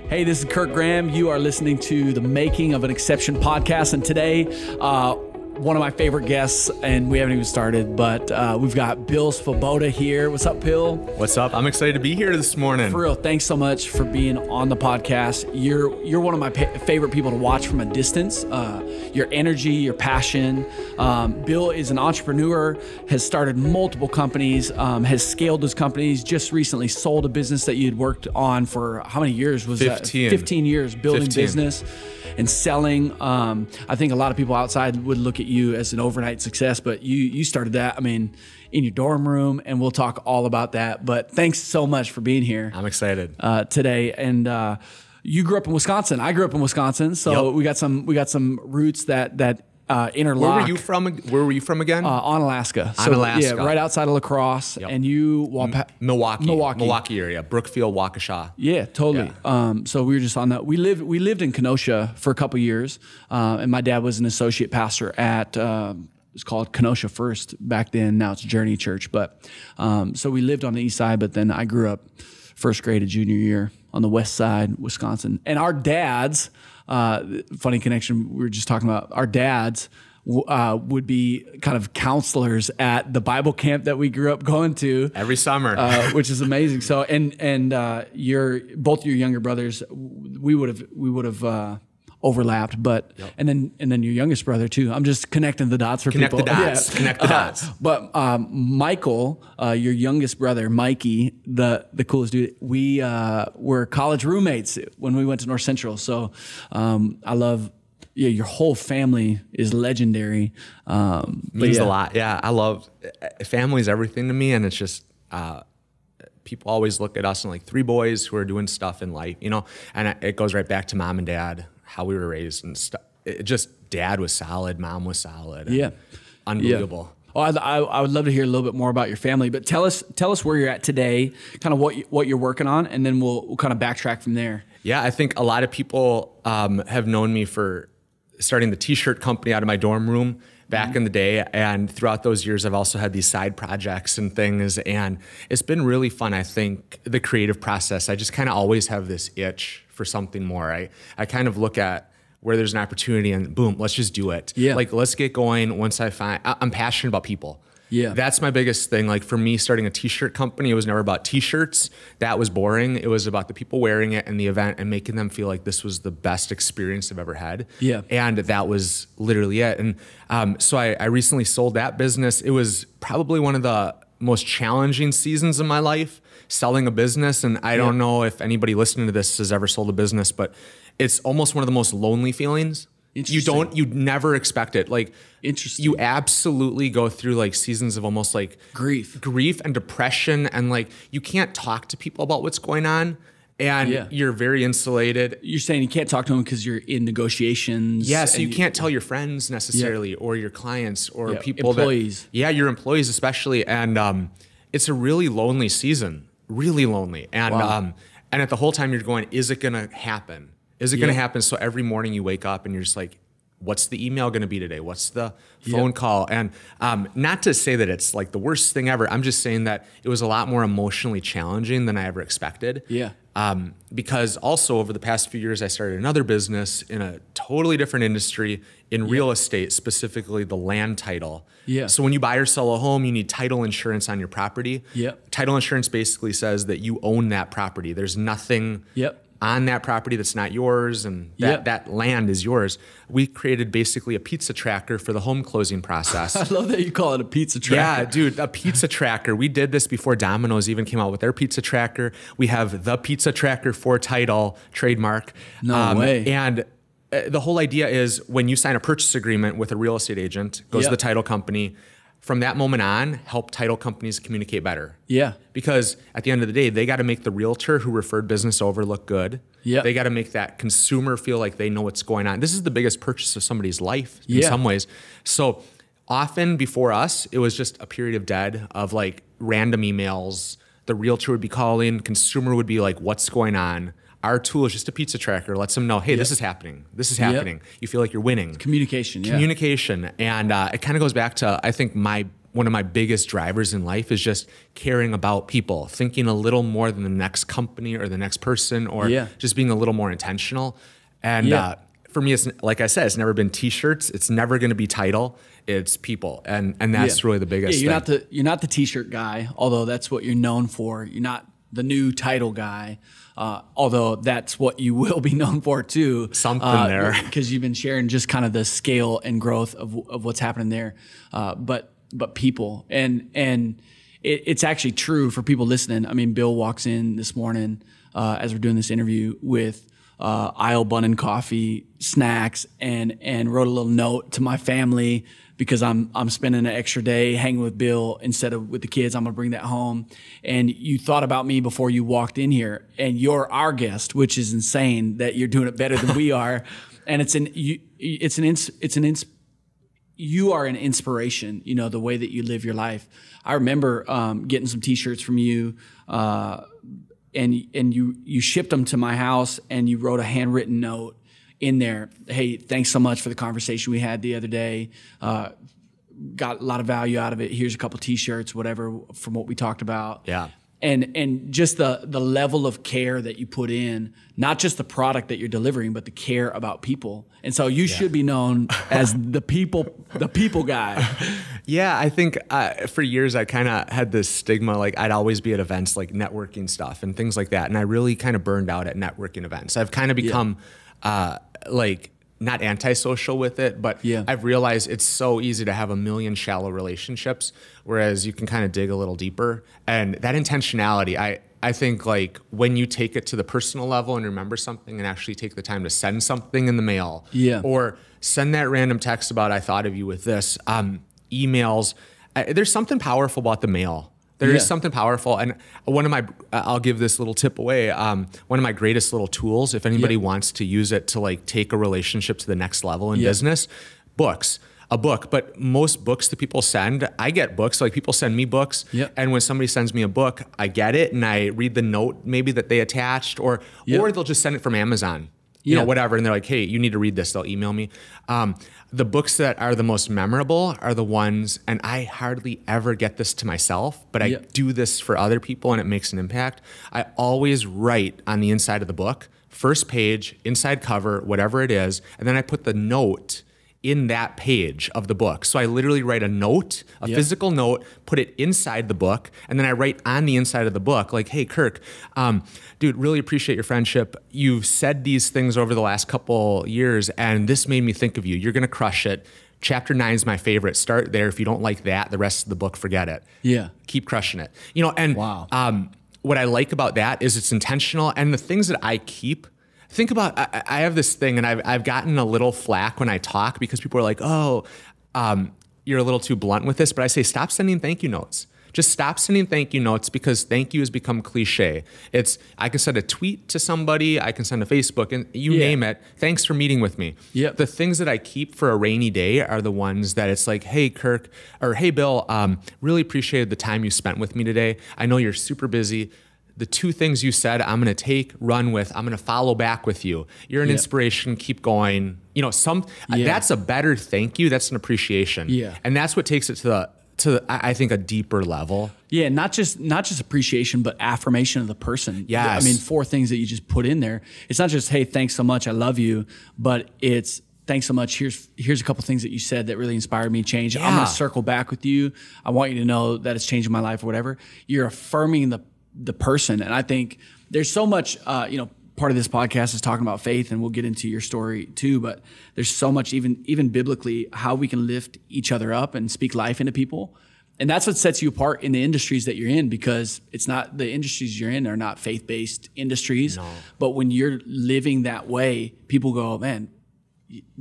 Hey, this is Kirk Graham. You are listening to the Making of an Exception podcast. And today, one of my favorite guests, and we haven't even started, but we've got Bill Svoboda here. What's up, Bill? What's up? I'm excited to be here this morning. For real, thanks so much for being on the podcast. You're one of my favorite people to watch from a distance. Your energy, your passion. Bill is an entrepreneur, has started multiple companies, has scaled those companies, just recently sold a business that you'd worked on for how many years was 15. that? 15 years, building 15. business and selling. I think a lot of people outside would look at you as an overnight success, but you started that, in your dorm room, and we'll talk all about that. But thanks so much for being here. I'm excited today. And you grew up in Wisconsin. I grew up in Wisconsin, so Yep. we got some roots that interlock. Where were you from again? On Alaska. On Alaska. Yeah, right outside of La Crosse. Yep. And you Milwaukee area, Brookfield, Waukesha. Yeah, totally. Yeah. So we were just on that. We lived in Kenosha for a couple years, and my dad was an associate pastor at it's called Kenosha First back then. Now it's Journey Church. But so we lived on the east side, but then I grew up first grade to junior year on the west side, Wisconsin. And our dads, funny connection, we were just talking about, our dads would be kind of counselors at the Bible camp that we grew up going to Every summer, which is amazing. So, and both your younger brothers, we would have overlapped, but Yep. and then your youngest brother too. I'm just connecting the dots for Connect people. the dots. Yeah. Connect the dots. But Michael, your youngest brother, Mikey, the coolest dude. We were college roommates when we went to North Central. So I love. Yeah, your whole family is legendary. means a lot. Yeah, I love family's everything to me, and it's just people always look at us and like three boys who are doing stuff in life, and it goes right back to mom and dad, how we were raised and stuff. It just dad was solid, mom was solid. Yeah, unbelievable. Yeah. Oh, I would love to hear a little bit more about your family, but tell us where you're at today, kind of what you're working on, and then we'll kind of backtrack from there. Yeah, I think a lot of people have known me for starting the t-shirt company out of my dorm room back in the day. And throughout those years, I've also had these side projects and things. And it's been really fun, I think, the creative process. I just kind of always have this itch for something more. I kind of look at where there's an opportunity and boom, let's just do it. Yeah. Like, let's get going once I'm passionate about people. Yeah. That's my biggest thing. Like for me, starting a t-shirt company, it was never about t-shirts. That was boring. It was about the people wearing it and the event and making them feel like this was the best experience I've ever had. Yeah. And that was literally it. And so I recently sold that business. It was probably one of the most challenging seasons of my life, selling a business. And I don't know if anybody listening to this has ever sold a business, but it's almost one of the most lonely feelings. You'd never expect it. Like, interesting. You absolutely go through like seasons of almost like grief and depression, and like you can't talk to people about what's going on, and you're very insulated. You're saying you can't talk to them because you're in negotiations. Yeah, so you can't tell your friends necessarily, or your clients, or people employees. Your employees especially, and it's a really lonely season, really lonely, and and at the whole time you're going, is it gonna happen? Is it going to happen? So every morning you wake up and you're just like, what's the email going to be today? What's the phone call? And not to say that it's like the worst thing ever. I'm just saying that it was a lot more emotionally challenging than I ever expected. Yeah. Because also over the past few years, I started another business in a totally different industry in real estate, specifically the land title. Yeah. So when you buy or sell a home, you need title insurance on your property. Yep. Title insurance basically says that you own that property. There's nothing on that property that's not yours, and that land is yours. We created basically a pizza tracker for the home closing process. I love that you call it a pizza tracker. Yeah, dude, a pizza tracker. We did this before Domino's even came out with their pizza tracker. We have the pizza tracker for title trademark. No way. And the whole idea is when you sign a purchase agreement with a real estate agent, goes to the title company. From that moment on, help title companies communicate better. Yeah. Because at the end of the day, they got to make the realtor who referred business over look good. Yeah. They got to make that consumer feel like they know what's going on. This is the biggest purchase of somebody's life in some ways. So often before us, it was just a period of dead of like random emails. The realtor would be calling, consumer would be like, what's going on? Our tool is just a pizza tracker. Lets them know, hey, this is happening. This is happening. You feel like you're winning. Communication. And it kind of goes back to, I think, my one of my biggest drivers in life is just caring about people, thinking a little more than the next company or the next person, or just being a little more intentional. And for me, it's like I said, it's never been t-shirts. It's never going to be title. It's people. And that's really the biggest thing. You're not the t-shirt guy, although that's what you're known for. You're not the new title guy, although that's what you will be known for too. Something there. Because you've been sharing just kind of the scale and growth of what's happening there. But people. And it's actually true for people listening. I mean, Bill walks in this morning as we're doing this interview with aisle bun and coffee, snacks, and wrote a little note to my family because I'm spending an extra day hanging with Bill instead of with the kids. I'm gonna bring that home. And you thought about me before you walked in here, and you're our guest, which is insane that you're doing it better than we are. And you are an inspiration. You know, the way that you live your life. I remember getting some T-shirts from you. And you shipped them to my house, and you wrote a handwritten note in there. Hey, thanks so much for the conversation we had the other day. Got a lot of value out of it. Here's a couple T-shirts, whatever, from what we talked about. Yeah. And just the level of care that you put in, not just the product that you're delivering, but the care about people. And so you should be known as the people guy. Yeah, I think for years I kind of had this stigma, like I'd always be at events like networking stuff and things like that. And I really kind of burned out at networking events. I've kind of become like not antisocial with it, but I've realized it's so easy to have a million shallow relationships, whereas you can kind of dig a little deeper. And that intentionality, I think like when you take it to the personal level and remember something and actually take the time to send something in the mail or send that random text about, I thought of you with this, emails, there's something powerful about the mail. There is something powerful. And one of my, I'll give this little tip away. One of my greatest little tools, if anybody wants to use it to like take a relationship to the next level in business, a book. But most books that people send, I get books, like people send me books. And when somebody sends me a book, I get it and I read the note maybe that they attached, or they'll just send it from Amazon. You know, whatever. And they're like, hey, you need to read this. They'll email me. The books that are the most memorable are the ones, and I hardly ever get this to myself, but I do this for other people and it makes an impact. I always write on the inside of the book, first page, inside cover, whatever it is, and then I put the note in that page of the book. So I literally write a note, a physical note, put it inside the book, and then I write on the inside of the book, like, hey, Kirk, dude, really appreciate your friendship. You've said these things over the last couple years, and this made me think of you. You're going to crush it. Chapter 9 is my favorite. Start there. If you don't like that, the rest of the book, forget it. Keep crushing it. You know, and what I like about that is it's intentional, and the things that I keep. Think about, I have this thing, and I've gotten a little flack when I talk because people are like, oh, you're a little too blunt with this. But I say, stop sending thank you notes. Just stop sending thank you notes, because thank you has become cliche. I can send a tweet to somebody, I can send a Facebook, and you name it. Thanks for meeting with me. The things that I keep for a rainy day are the ones that it's like, hey, Kirk, or hey, Bill, really appreciated the time you spent with me today. I know you're super busy. The 2 things you said, I'm going to run with. I'm going to follow back with you. You're an inspiration. Keep going. You know, that's a better thank you. That's an appreciation. And that's what takes it to I think a deeper level. Not just appreciation, but affirmation of the person. I mean, 4 things that you just put in there. It's not just, hey, thanks so much, I love you, but it's thanks so much. Here's a couple things that you said that really inspired me to change. I'm going to circle back with you. I want you to know that it's changing my life or whatever. You're affirming the person. And I think there's so much, part of this podcast is talking about faith, and we'll get into your story too, but there's so much even biblically how we can lift each other up and speak life into people. And that's what sets you apart in the industries that you're in, because it's not, the industries you're in are not faith-based industries. But when you're living that way, people go, man,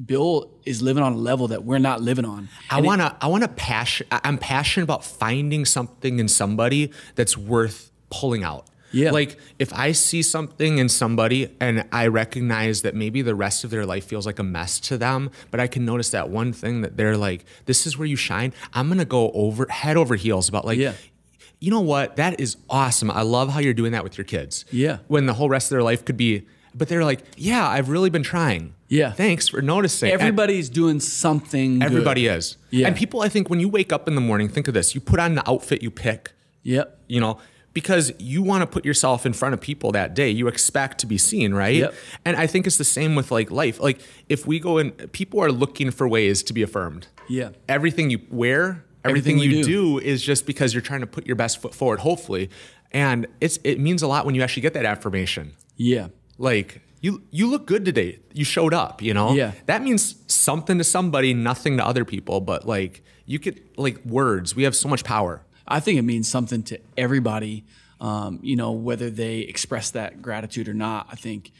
Bill is living on a level that we're not living on. I'm passionate about finding something in somebody that's worth pulling out. Like if I see something in somebody and I recognize that maybe the rest of their life feels like a mess to them, but I can notice that one thing that they're like, this is where you shine. I'm going to go head over heels about like, you know what? That is awesome. I love how you're doing that with your kids. When the whole rest of their life could be But they're like, yeah, I've really been trying. Yeah. Thanks for noticing. Everybody's doing something Everybody good. is. Yeah. And people, I think when you wake up in the morning, think of this. You put on the outfit you pick. Yep. You know, because you want to put yourself in front of people that day. You expect to be seen, right? Yep. And I think it's the same with like life. Like if we go in, people are looking for ways to be affirmed. Yeah. Everything you wear, everything you do is just because you're trying to put your best foot forward, hopefully. And it means a lot when you actually get that affirmation. Yeah. Like you look good today. You showed up, you know? Yeah. That means something to somebody, nothing to other people. But like you could, like words, we have so much power. I think it means something to everybody, you know, whether they express that gratitude or not. I think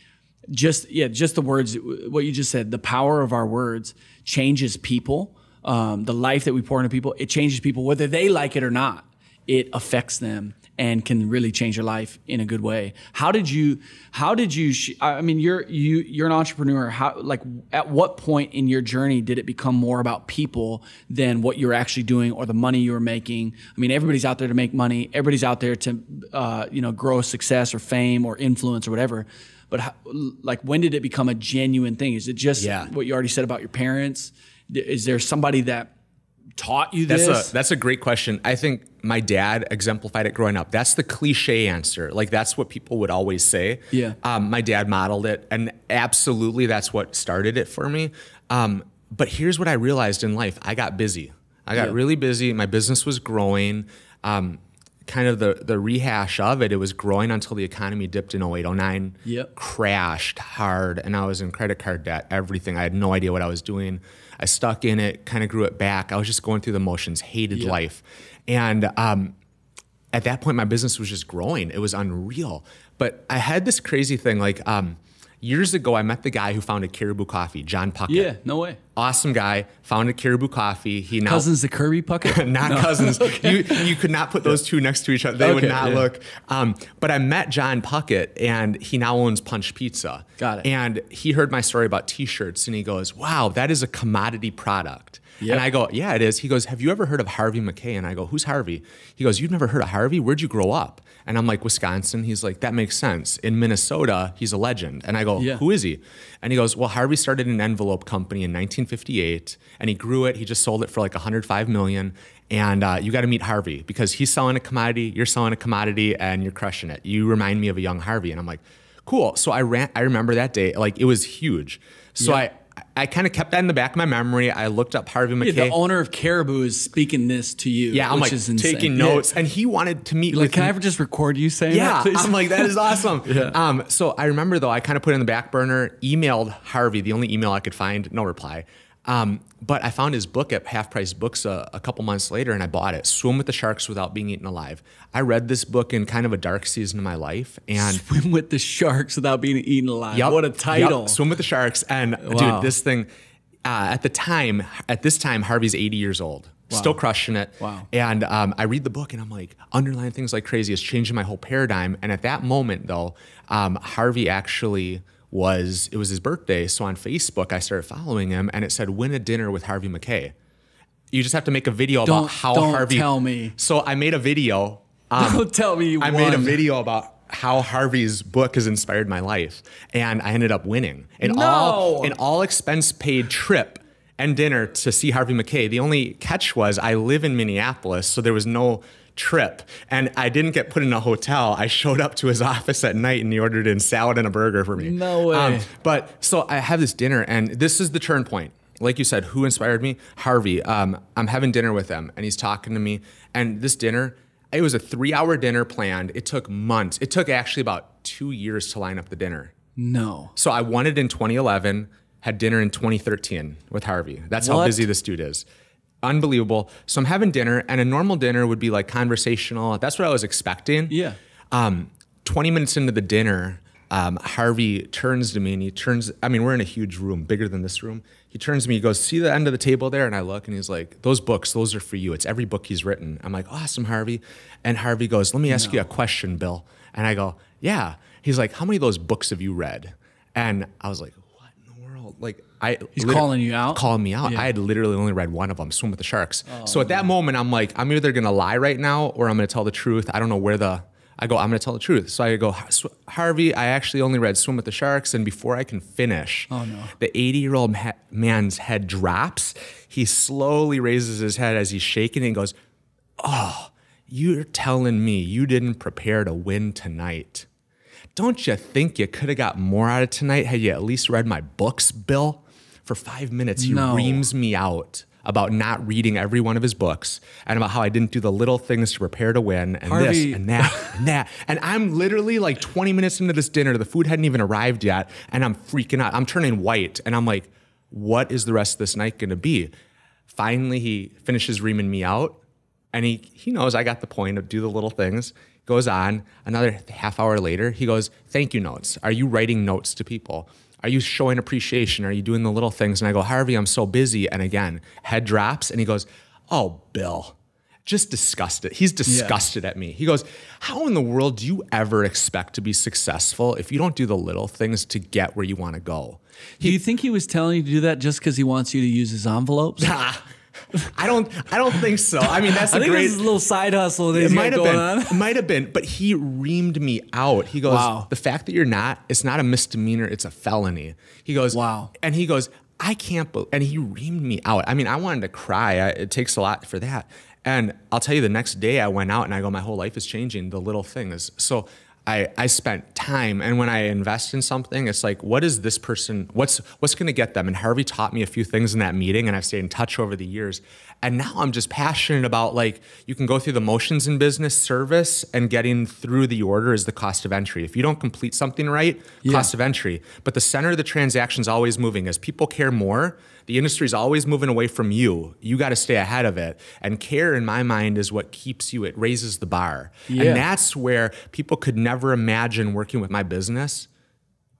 just the words, what you just said, the power of our words changes people. The life that we pour into people, it changes people, whether they like it or not. It affects them and can really change your life in a good way. How did you, I mean, you're an entrepreneur. At what point in your journey did it become more about people than what you're actually doing or the money you were making? I mean, everybody's out there to make money. Everybody's out there to, grow success or fame or influence or whatever. But when did it become a genuine thing? Is it just what you already said about your parents? Is there somebody that taught you this? That's a great question. I think my dad exemplified it growing up. That's the cliche answer. Like that's what people would always say. Yeah. My dad modeled it, and absolutely that's what started it for me. But here's what I realized in life. I got busy. I got really busy. My business was growing. Kind of the rehash of it, it was growing until the economy dipped in 08, 09, crashed hard, and I was in credit card debt, everything. I had no idea what I was doing. I stuck in it, kind of grew it back. I was just going through the motions, hated life. And at that point, my business was just growing. It was unreal. But I had this crazy thing, like years ago, I met the guy who founded Caribou Coffee, John Puckett. Yeah, no way. Awesome guy, founded Caribou Coffee. He now cousins to Kirby Puckett? Not cousins. Okay. You could not put those two next to each other. They would not look. But I met John Puckett, and he now owns Punch Pizza. Got it. And he heard my story about T-shirts, and he goes, "Wow, that is a commodity product." Yep. And I go, "Yeah, it is." He goes, "Have you ever heard of Harvey McKay?" And I go, "Who's Harvey?" He goes, "You've never heard of Harvey? Where'd you grow up?" And I'm like, "Wisconsin." He's like, "That makes sense. In Minnesota, he's a legend." And I go, "Who is he?" And he goes, "Well, Harvey started an envelope company in 1958, and he grew it. He just sold it for like $105 million. And you got to meet Harvey because he's selling a commodity, you're selling a commodity, and you're crushing it. You remind me of a young Harvey." And I'm like, "Cool." So I remember that day, like it was huge. So I kind of kept that in the back of my memory. I looked up Harvey McKay. Yeah, the owner of Caribou is speaking this to you. Yeah, I'm like taking notes. And he wanted to meet with me. Can I ever just record you saying that, please? I'm like, that is awesome. So I remember, though, I kind of put it in the back burner, emailed Harvey, the only email I could find, no reply. But I found his book at Half Price Books a couple months later, and I bought it, Swim with the Sharks Without Being Eaten Alive. I read this book in kind of a dark season of my life. And Swim with the Sharks Without Being Eaten Alive. What a title. Swim with the Sharks. And dude, this thing... at this time, Harvey's 80 years old, still crushing it. Wow. And I read the book and I'm like, underlying things like crazy. It's changing my whole paradigm. And at that moment, though, Harvey actually it was his birthday. So on Facebook, I started following him and it said, "Win a dinner with Harvey McKay." You just have to make a video about how Harvey. Don't tell me. So I made a video. Don't tell me you won. I made a video about how Harvey's book has inspired my life, and I ended up winning an all expense paid trip and dinner to see Harvey McKay. The only catch was I live in Minneapolis, so there was no trip, and I didn't get put in a hotel. I showed up to his office at night, and he ordered in salad and a burger for me. No way. But so I have this dinner, and this is the turn point. Like you said, who inspired me? Harvey. I'm having dinner with him, and he's talking to me, and this dinner. It was a 3-hour dinner planned. It took months. It took actually about 2 years to line up the dinner. No. So I won it in 2011, had dinner in 2013 with Harvey. That's how busy this dude is. Unbelievable. So I'm having dinner, and a normal dinner would be like conversational. That's what I was expecting. Yeah. 20 minutes into the dinner, Harvey turns to me and we're in a huge room, bigger than this room. He turns to me, he goes, "See the end of the table there?" And I look and he's like, "Those books, those are for you. It's every book he's written." I'm like, "Awesome, Harvey." And Harvey goes, "Let me ask you a question, Bill." And I go, "Yeah." He's like, "How many of those books have you read?" And I was like, "What in the world?" Like he's calling you out? Calling me out. Yeah. I had literally only read one of them, Swim with the Sharks. So at that moment, I'm like, I'm either going to lie right now or I'm going to tell the truth. I don't know where I go, I'm going to tell the truth. So I go, Harvey, I actually only read Swim with the Sharks. And before I can finish, the 80-year-old man's head drops. He slowly raises his head as he's shaking and goes, oh, you're telling me you didn't prepare to win tonight. Don't you think you could have got more out of tonight had you at least read my books, Bill? For 5 minutes, he reams me out about not reading every one of his books and about how I didn't do the little things to prepare to win and Harvey. This and that and that. And I'm literally like 20 minutes into this dinner. The food hadn't even arrived yet. And I'm freaking out. I'm turning white. And I'm like, what is the rest of this night going to be? Finally, he finishes reaming me out. And he knows I got the point of do the little things. Goes on. Another half hour later, he goes, thank you notes. Are you writing notes to people? Are you showing appreciation? Are you doing the little things? And I go, Harvey, I'm so busy. And again, head drops. And he goes, oh, Bill, just disgusted. He's disgusted at me. He goes, how in the world do you ever expect to be successful if you don't do the little things to get where you want to go? Do you think he was telling you to do that just because he wants you to use his envelopes? I don't think so. I mean, that's I think this is a little side hustle that he's got going on. It might have been, but he reamed me out. He goes, the fact that it's not a misdemeanor, it's a felony. He goes, wow. And he goes, I can't believe, and he reamed me out. I mean, I wanted to cry. It takes a lot for that. And I'll tell you, the next day I went out and I go, my whole life is changing, the little things. So I spent time, and when I invest in something, it's like, what is this person, what's going to get them? And Harvey taught me a few things in that meeting, and I've stayed in touch over the years. And now I'm just passionate about, like, you can go through the motions in business, service, and getting through the order is the cost of entry. If you don't complete something right, cost of entry. But the center of the transaction is always moving. As people care more, the industry is always moving away from you. You got to stay ahead of it. And care, in my mind, is what keeps you. It raises the bar. Yeah. And that's where people could never imagine working with my business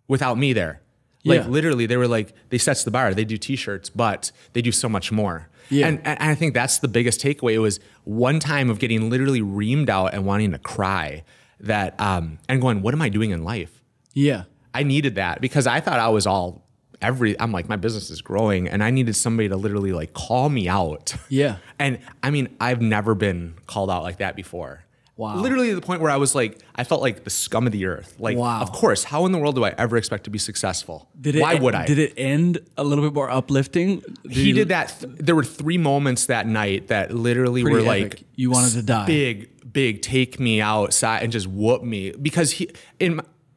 without me there. Like, literally, they were like, they sets the bar. They do T-shirts, but they do so much more. Yeah. And I think that's the biggest takeaway. It was one time of getting literally reamed out and wanting to cry that, and going, what am I doing in life? Yeah. I needed that because I thought I was all I'm like, my business is growing and I needed somebody to literally like call me out. Yeah. And I mean, I've never been called out like that before. Wow. Literally to the point where I was like, I felt like the scum of the earth. Like, of course, how in the world do I ever expect to be successful? Why would I? Did it end a little bit more uplifting? He did that. There were 3 moments that night that literally were epic. Like, you wanted to die. Big, take me outside and just whoop me. Because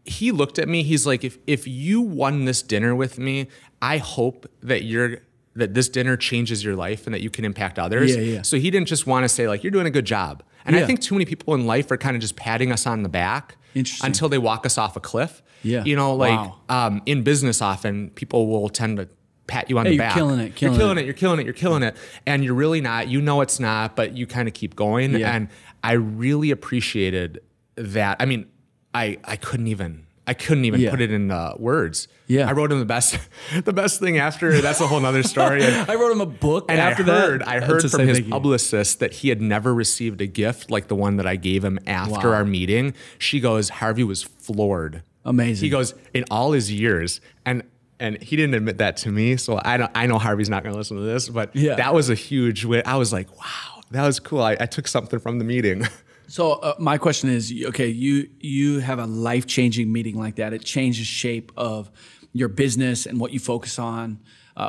he looked at me, he's like, if you won this dinner with me, I hope that this dinner changes your life and that you can impact others. Yeah. So he didn't just want to say like, you're doing a good job. And I think too many people in life are kind of just patting us on the back until they walk us off a cliff. Yeah. You know, like in business often people will tend to pat you on the back. You're killing it. And you're really not, you know it's not, but you kind of keep going. Yeah. And I really appreciated that. I mean, I couldn't even put it in words. Yeah. I wrote him the best thing after. That's a whole nother story. And, I wrote him a book and after that. I heard from his publicist that he had never received a gift like the one that I gave him after our meeting. She goes, Harvey was floored. Amazing. He goes, in all his years, and he didn't admit that to me. So I know Harvey's not going to listen to this, but that was a huge win. I was like, wow, that was cool. I took something from the meeting. So my question is, okay, you have a life-changing meeting like that. It changes shape of your business and what you focus on,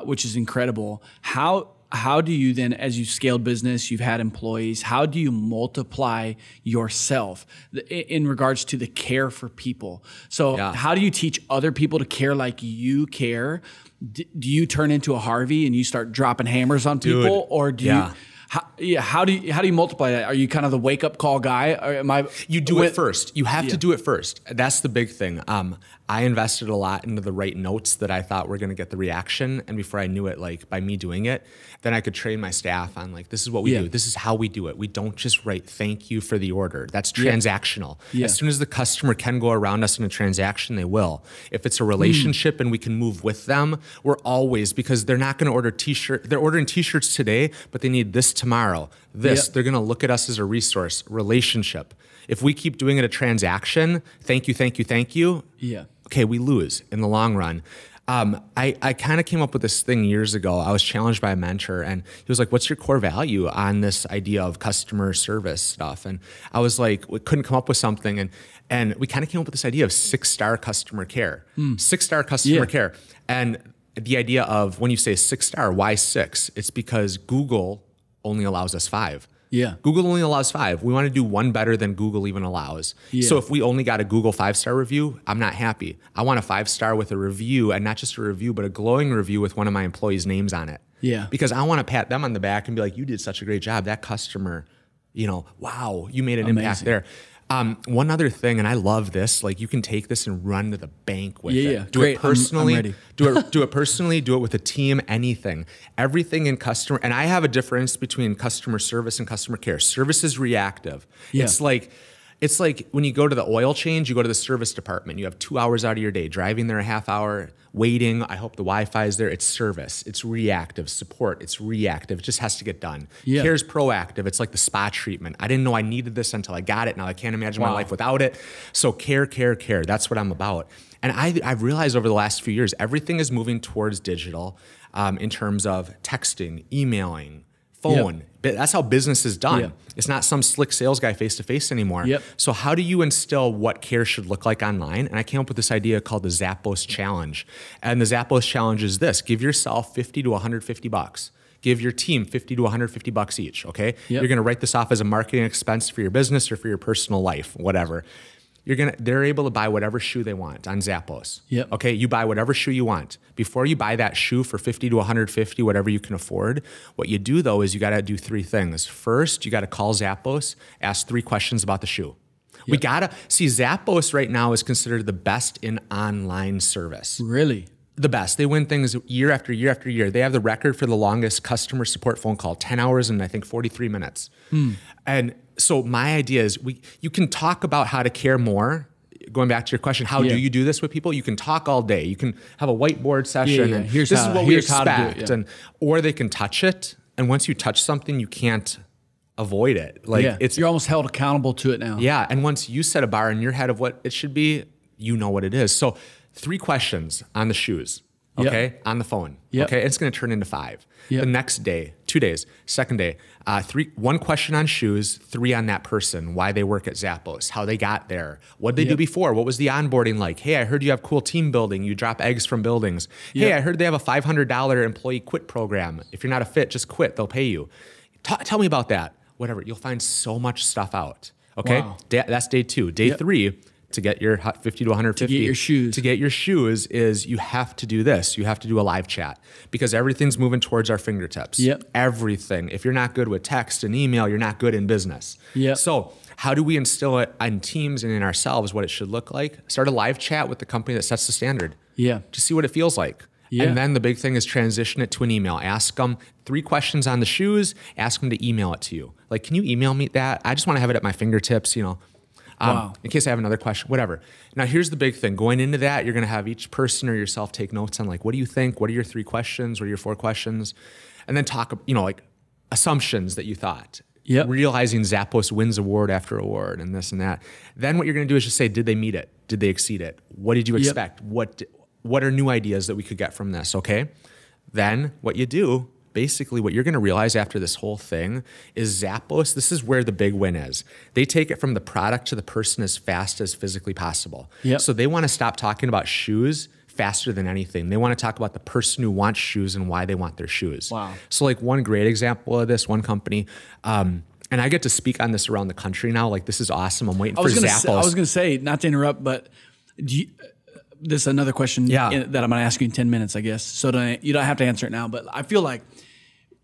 which is incredible. How do you then, as you scaled business, you've had employees, how do you multiply yourself in regards to the care for people? So how do you teach other people to care like you care? Do you turn into a Harvey and you start dropping hammers on people? Or do you... How do you multiply that? Are you kind of the wake up call guy? Or you do it first. You have to do it first. That's the big thing. I invested a lot into the right notes that I thought were going to get the reaction. And before I knew it, like by me doing it, then I could train my staff on like, this is what we do. This is how we do it. We don't just write thank you for the order. That's transactional. As soon as the customer can go around us in a transaction, they will. If it's a relationship and we can move with them, we're always, because they're not going to order t-shirt. They're ordering t-shirts today, but they need this tomorrow. They're going to look at us as a resource, relationship. If we keep doing it a transaction, thank you. Yeah. Okay, we lose in the long run. I kind of came up with this thing years ago. I was challenged by a mentor, and he was like, what's your core value on this idea of customer service stuff? And I was like, we couldn't come up with something. And we kind of came up with this idea of 6-star customer care, 6-star customer care. And the idea of when you say 6-star, why 6? It's because Google only allows us 5. Yeah. Google only allows 5. We want to do one better than Google even allows. Yeah. So if we only got a Google 5-star review, I'm not happy. I want a 5-star with a review, and not just a review, but a glowing review with one of my employees' names on it. Yeah. Because I want to pat them on the back and be like, you did such a great job. That customer, wow, you made an impact there. One other thing, and I love this, like you can take this and run to the bank with it. Yeah. Do Great. it personally. I'm ready. do it personally, do it with a team, anything. Everything in customer, and I have a difference between customer service and customer care. Service is reactive. Yeah. It's like when you go to the oil change, you go to the service department. You have 2 hours out of your day, driving there a half hour, waiting. I hope the Wi-Fi is there. It's service. It's reactive. Support. It's reactive. It just has to get done. Yeah. Care's proactive. It's like the spa treatment. I didn't know I needed this until I got it. Now I can't imagine my life without it. So care. That's what I'm about. And I've realized over the last few years, everything is moving towards digital in terms of texting, emailing, phone. Yep. That's how business is done. Yep. It's not some slick sales guy face-to-face anymore. Yep. So how do you instill what care should look like online? And I came up with this idea called the Zappos Challenge. And the Zappos Challenge is this: give yourself $50 to $150. Give your team $50 to $150 each, okay? Yep. You're gonna write this off as a marketing expense for your business or for your personal life, whatever. They're able to buy whatever shoe they want on Zappos. Yep. Okay, you buy whatever shoe you want. Before you buy that shoe for $50 to $150, whatever you can afford, what you do though is you gotta do 3 things. First, you gotta call Zappos, ask 3 questions about the shoe. Yep. We gotta see Zappos right now is considered the best in online service. Really? The best. They win things year after year after year. They have the record for the longest customer support phone call, 10 hours and I think 43 minutes. And so my idea is you can talk about how to care more. Going back to your question, how do you do this with people? You can talk all day. You can have a whiteboard session and this is what we expect. Or they can touch it. And once you touch something, you can't avoid it. You're almost held accountable to it now. Yeah. And once you set a bar in your head of what it should be, you know what it is. So 3 questions on the shoes, okay, on the phone, okay, it's going to turn into 5. The next day, 2 days, second day, 1 question on shoes, 3 on that person, why they work at Zappos, how they got there, what did they do before, what was the onboarding like? Hey, I heard you have cool team building, you drop eggs from buildings. Hey, I heard they have a $500 employee quit program. If you're not a fit, just quit, they'll pay you. Tell me about that, whatever. You'll find so much stuff out, okay? Wow. That's day 2. Day 3, to get your 50 to 150, to get your shoes is you have to do this. You have to do a live chat because everything's moving towards our fingertips. Everything. If you're not good with text and email, you're not good in business. So how do we instill it on teams and in ourselves what it should look like? Start a live chat with the company that sets the standard. To see what it feels like. And then the big thing is transition it to an email. Ask them 3 questions on the shoes. Ask them to email it to you. Like, can you email me that? I just want to have it at my fingertips, in case I have another question, whatever. Now, here's the big thing. Going into that, you're going to have each person or yourself take notes on like, what do you think? What are your 3 questions? What are your 4 questions? And then talk, like assumptions that you thought. Realizing Zappos wins award after award and this and that. Then what you're going to do is just say, did they meet it? Did they exceed it? What did you expect? What are new ideas that we could get from this? Okay. Then what you do, basically what you're going to realize after this whole thing is Zappos, this is where the big win is. They take it from the product to the person as fast as physically possible. So they want to stop talking about shoes faster than anything. They want to talk about the person who wants shoes and why they want their shoes. So like one great example of this, one company, and I get to speak on this around the country now. Like, this is awesome. I'm waiting for Zappos. I was going to say, not to interrupt, but this is another question that I'm going to ask you in 10 minutes, I guess. So you don't have to answer it now, but I feel like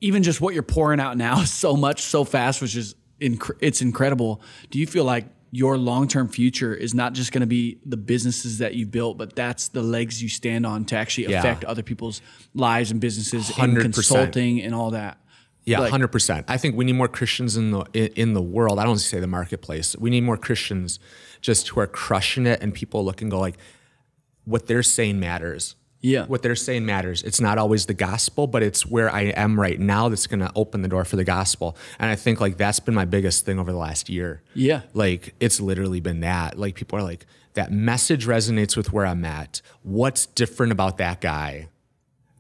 even just what you're pouring out now is so much, so fast, which is it's incredible. Do you feel like your long-term future is not just going to be the businesses that you built, but that's the legs you stand on to actually affect other people's lives and businesses 100%. And consulting and all that? 100%. I think we need more Christians in the world. I don't say the marketplace. We need more Christians just who are crushing it and people look and go like, what they're saying matters. What they're saying matters. It's not always the gospel, but it's where I am right now that's going to open the door for the gospel. And I think like that's been my biggest thing over the last year. Like, it's literally been that. Like, people are like, that message resonates with where I'm at. What's different about that guy?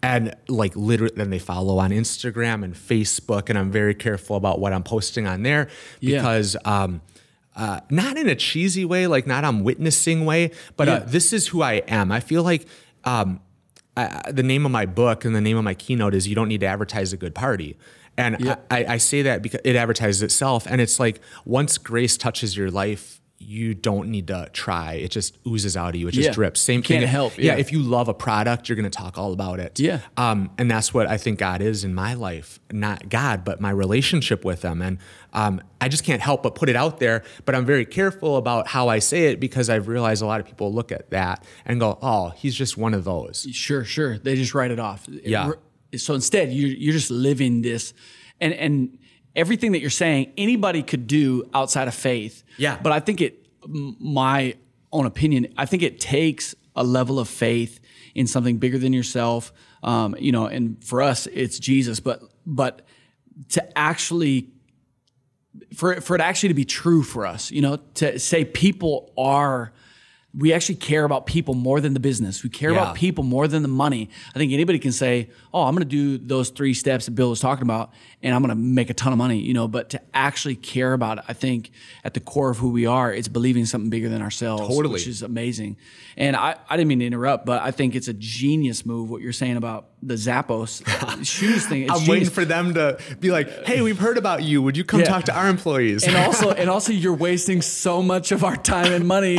And like literally, then they follow on Instagram and Facebook, and I'm very careful about what I'm posting on there because not in a cheesy way, like not I'm witnessing way, but this is who I am. I feel like the name of my book and the name of my keynote is "You Don't Need to Advertise a Good Party." And I say that because it advertises itself. And it's like, once grace touches your life, you don't need to try. It just oozes out of you. It just drips. Same thing. Can't help. Yeah. If you love a product, you're going to talk all about it. Yeah. And that's what I think God is in my life. Not God, but my relationship with him. And I just can't help but put it out there. But I'm very careful about how I say it because I've realized a lot of people look at that and go, oh, he's just one of those. Sure. They just write it off. Yeah. So instead, you're just living this. And everything that you're saying, anybody could do outside of faith. Yeah. But I think my own opinion, I think it takes a level of faith in something bigger than yourself. And for us, it's Jesus. But to actually, for it actually to be true for us, to say we actually care about people more than the business. We care about people more than the money. I think anybody can say, oh, I'm going to do those 3 steps that Bill was talking about, and I'm going to make a ton of money, but to actually care about it, I think at the core of who we are, it's believing something bigger than ourselves, which is amazing. And I didn't mean to interrupt, but I think it's a genius move, what you're saying about the Zappos shoes thing. It's I'm waiting for them to be like, hey, we've heard about you. Would you come talk to our employees? And also you're wasting so much of our time and money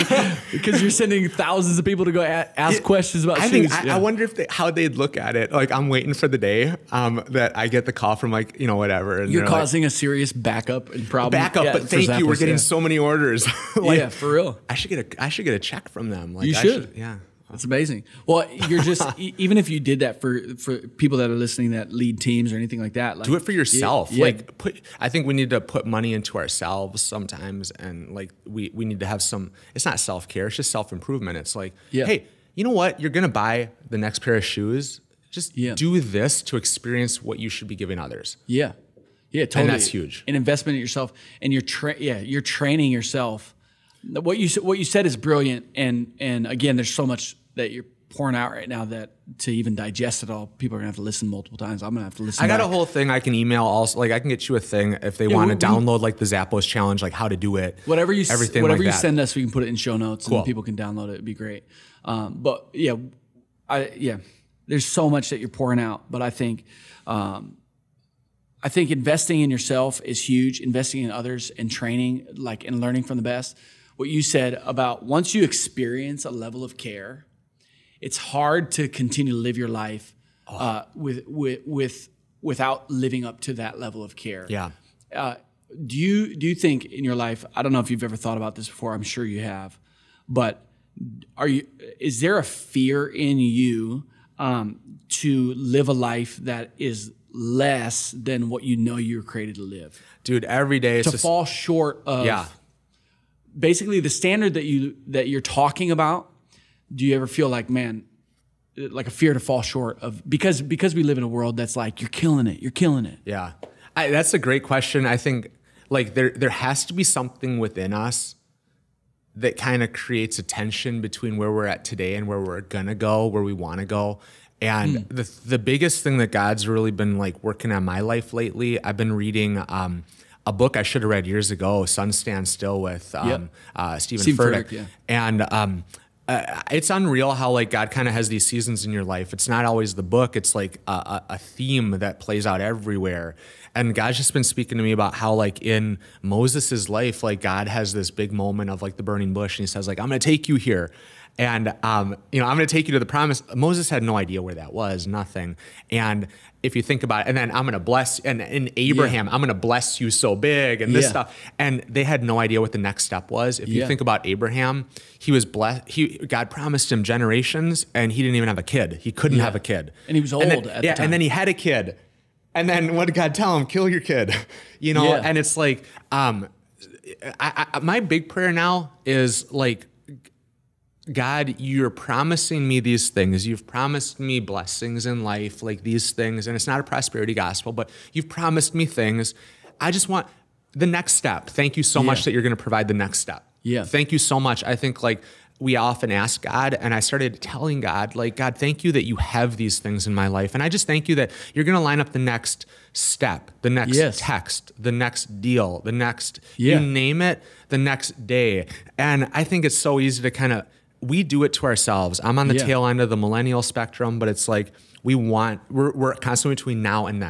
because you're sending thousands of people to go ask questions about shoes. I wonder how they'd look at it. Like, I'm waiting for the day that I get the call from whatever. And you're causing a serious backup and problem. But thank you. We're getting so many orders. For real. I should get a check from them. Like, you should. That's amazing. Well, you're just even if you did that for people that are listening that lead teams or anything like that, do it for yourself. I think we need to put money into ourselves sometimes, and like we need to have some. It's not self-care; it's just self-improvement. It's like, hey, you know what? You're gonna buy the next pair of shoes. Just do this to experience what you should be giving others. Yeah, totally. And that's huge. An investment in yourself, and you're training yourself. What you said is brilliant, and again, there's so much that you're pouring out right now that to even digest it all, people are gonna have to listen multiple times. I'm gonna have to listen. I got a whole thing I can email also. Like, I can get you a thing if they want to download like the Zappos challenge, like how to do it. Whatever you send us, we can put it in show notes and people can download it. It'd be great. There's so much that you're pouring out, but I think investing in yourself is huge. Investing in others and training, like, and learning from the best. What you said about once you experience a level of care, it's hard to continue to live your life without living up to that level of care. Yeah. Do you think in your life? I don't know if you've ever thought about this before. I'm sure you have, but is there a fear in you to live a life that is less than what you were created to live? Dude, every day it's fall short of basically the standard that you're talking about. Do you ever feel like, man, like a fear to fall short of, because we live in a world that's like, you're killing it. Yeah. That's a great question. I think like there has to be something within us that kind of creates a tension between where we're at today and where we're gonna go, where we want to go. And the biggest thing that God's really been like working on my life lately, I've been reading a book I should have read years ago, Sun Stand Still with Stephen Furtick. Yeah. And it's unreal how like God kind of has these seasons in your life. It's not always the book. It's like a theme that plays out everywhere. And God's just been speaking to me about how like in Moses' life, like God has this big moment of like the burning bush, and he says like, I'm going to take you here. And, I'm going to take you to the promise. Moses had no idea where that was, nothing. And if you think about it, and then I'm going to bless, and in Abraham, I'm going to bless you so big and this stuff. And they had no idea what the next step was. If you think about Abraham, he was blessed. God promised him generations, and he didn't even have a kid. He couldn't have a kid. And he was old at the time. And then he had a kid. And then what did God tell him? Kill your kid. And it's like, my big prayer now is like, God, you're promising me these things. You've promised me blessings in life, like these things. And it's not a prosperity gospel, but you've promised me things. I just want the next step. Thank you so much that you're going to provide the next step. Yeah. Thank you so much. I think like we often ask God, and I started telling God, like, God, thank you that you have these things in my life. And I just thank you that you're going to line up the next step, the next text, the next deal, the next, you name it, the next day. And I think it's so easy to we do it to ourselves. I'm on the tail end of the millennial spectrum, but it's like, we're constantly between now and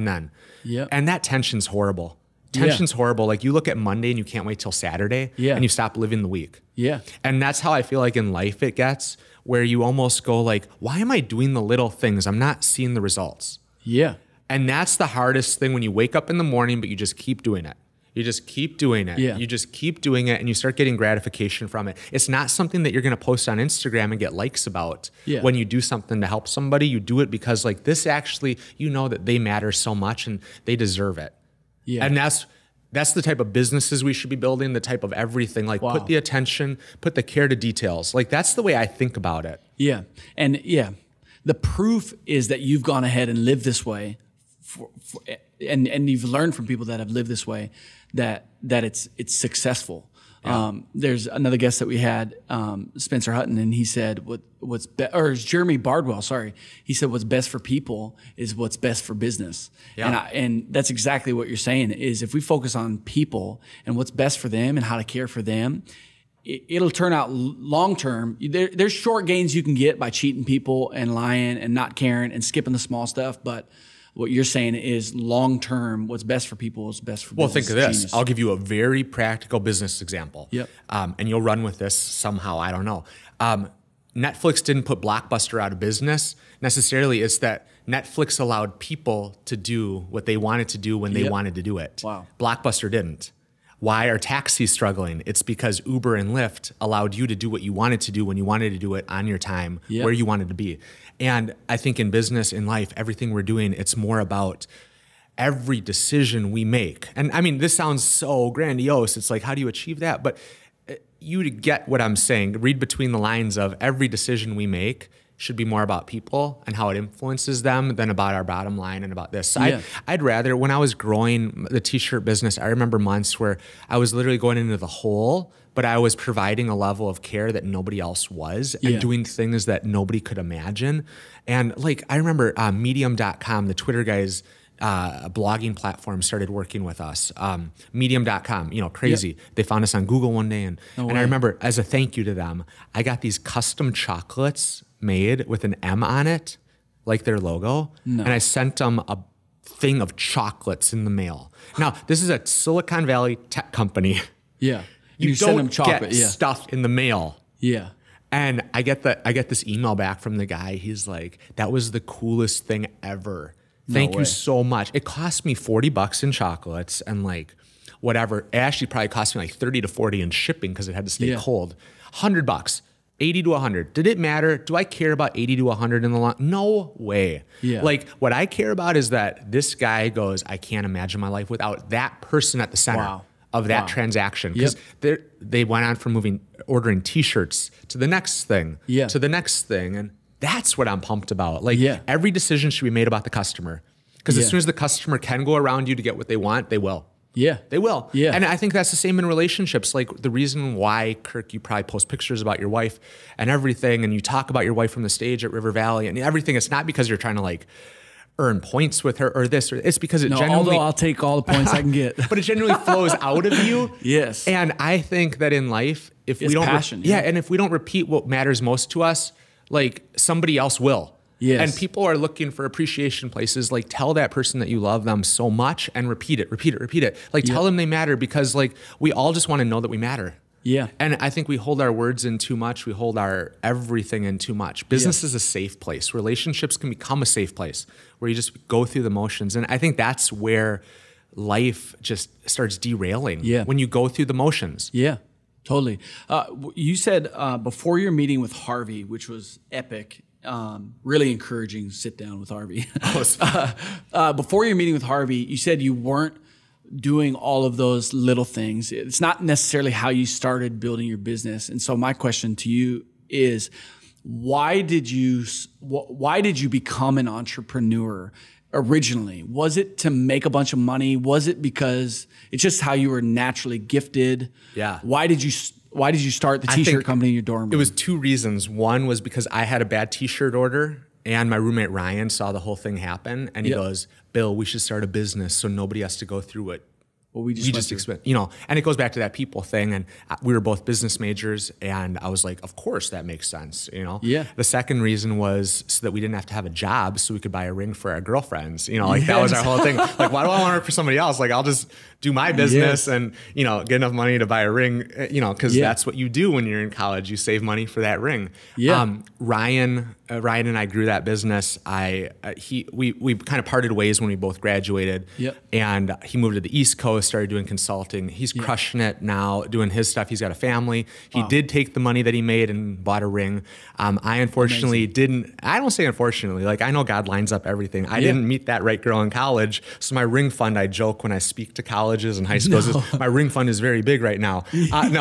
then, Yeah. And that tension's horrible. Tension's horrible. Like, you look at Monday and you can't wait till Saturday and you stop living the week. Yeah. And that's how I feel like in life it gets, where you almost go like, why am I doing the little things? I'm not seeing the results. Yeah. And that's the hardest thing, when you wake up in the morning, but you just keep doing it. You just keep doing it. Yeah. You just keep doing it, and you start getting gratification from it. It's not something that you're going to post on Instagram and get likes about. Yeah. When you do something to help somebody, you do it because, like, this actually, you know that they matter so much and they deserve it. Yeah. And that's the type of businesses we should be building, the type of everything. Like, put the attention, put the care to details. Like, that's the way I think about it. Yeah. And the proof is that you've gone ahead and lived this way, and you've learned from people that have lived this way that it's successful. Yeah. There's another guest that we had, Spencer Hutton, and he said it's Jeremy Bardwell. Sorry, he said what's best for people is what's best for business. Yeah. And that's exactly what you're saying. Is if we focus on people and what's best for them and how to care for them, it'll turn out long term. There's short gains you can get by cheating people and lying and not caring and skipping the small stuff, but what you're saying is long term, what's best for people is best for business. Well, think of this. Genius. I'll give you a very practical business example. Yep. And you'll run with this somehow. I don't know. Netflix didn't put Blockbuster out of business necessarily. It's that Netflix allowed people to do what they wanted to do when they wanted to do it. Wow. Blockbuster didn't. Why are taxis struggling? It's because Uber and Lyft allowed you to do what you wanted to do when you wanted to do it on your time, where you wanted to be. And I think in business, in life, everything we're doing, it's more about every decision we make. And I mean, this sounds so grandiose. It's like, how do you achieve that? But you get what I'm saying. Read between the lines of every decision we make should be more about people and how it influences them than about our bottom line and about this. So I'd rather, when I was growing the t-shirt business, I remember months where I was literally going into the hole, but I was providing a level of care that nobody else was and doing things that nobody could imagine. And like, I remember Medium.com, the Twitter guys, blogging platform started working with us. Medium.com, crazy. They found us on Google one day. And I remember, as a thank you to them, I got these custom chocolates made with an M on it, like their logo. No. And I sent them a thing of chocolates in the mail. Now, this is a Silicon Valley tech company. Yeah. You don't send them chocolate, get stuff in the mail. Yeah. And I get this email back from the guy. He's like, that was the coolest thing ever. Thank you so much. It cost me $40 in chocolates and like whatever. It actually probably cost me like 30 to 40 in shipping because it had to stay cold. $100, 80 to 100. Did it matter? Do I care about 80 to 100 in the long? No way. Yeah. Like, what I care about is that this guy goes, I can't imagine my life without that person at the center of that transaction. Because they went on from ordering t-shirts to the next thing, to the next thing. And that's what I'm pumped about. Like, every decision should be made about the customer. Because as soon as the customer can go around you to get what they want, they will. Yeah. They will. Yeah. And I think that's the same in relationships. Like, the reason why, Kirk, you probably post pictures about your wife and everything, and you talk about your wife from the stage at River Valley and everything, it's not because you're trying to like earn points with her or this, or it's because it genuinely, although I'll take all the points I can get, but it genuinely flows out of you. Yes. And I think that in life, if we don't, and if we don't repeat what matters most to us, like, somebody else will. Yes. And people are looking for appreciation places. Like, tell that person that you love them so much and repeat it. Like, tell them they matter, because like, we all just want to know that we matter. Yeah. And I think we hold our words in too much. We hold our everything in too much. Business is a safe place. Relationships can become a safe place where you just go through the motions. And I think that's where life just starts derailing. Yeah. When you go through the motions. Yeah. Totally. You said before your meeting with Harvey, which was epic, really encouraging sit down with Harvey. Before your meeting with Harvey, you said you weren't doing all of those little things. It's not necessarily how you started building your business. And so my question to you is, why did you become an entrepreneur originally? Was it to make a bunch of money? Was it because it's just how you were naturally gifted? Yeah. Why did you Why did you start the t-shirt company in your dorm room? It was 2 reasons. One was because I had a bad t-shirt order, and my roommate Ryan saw the whole thing happen, and he goes, Bill, we should start a business so nobody has to go through it. Well, we just expect, and it goes back to that people thing. And we were both business majors, and I was like, of course that makes sense, Yeah. The second reason was so that we didn't have to have a job, so we could buy a ring for our girlfriends. That was our whole thing. Like, why do I want to work for somebody else? Like, I'll just do my business and get enough money to buy a ring. Because that's what you do when you're in college. You save money for that ring. Yeah. Ryan and I grew that business. We kind of parted ways when we both graduated. Yep. And he moved to the East Coast, started doing consulting. He's crushing it now, doing his stuff. He's got a family. He did take the money that he made and bought a ring. I unfortunately didn't. I don't say unfortunately. Like, I know God lines up everything. I didn't meet that right girl in college. So my ring fund, I joke when I speak to colleges and high schools, my ring fund is very big right now. But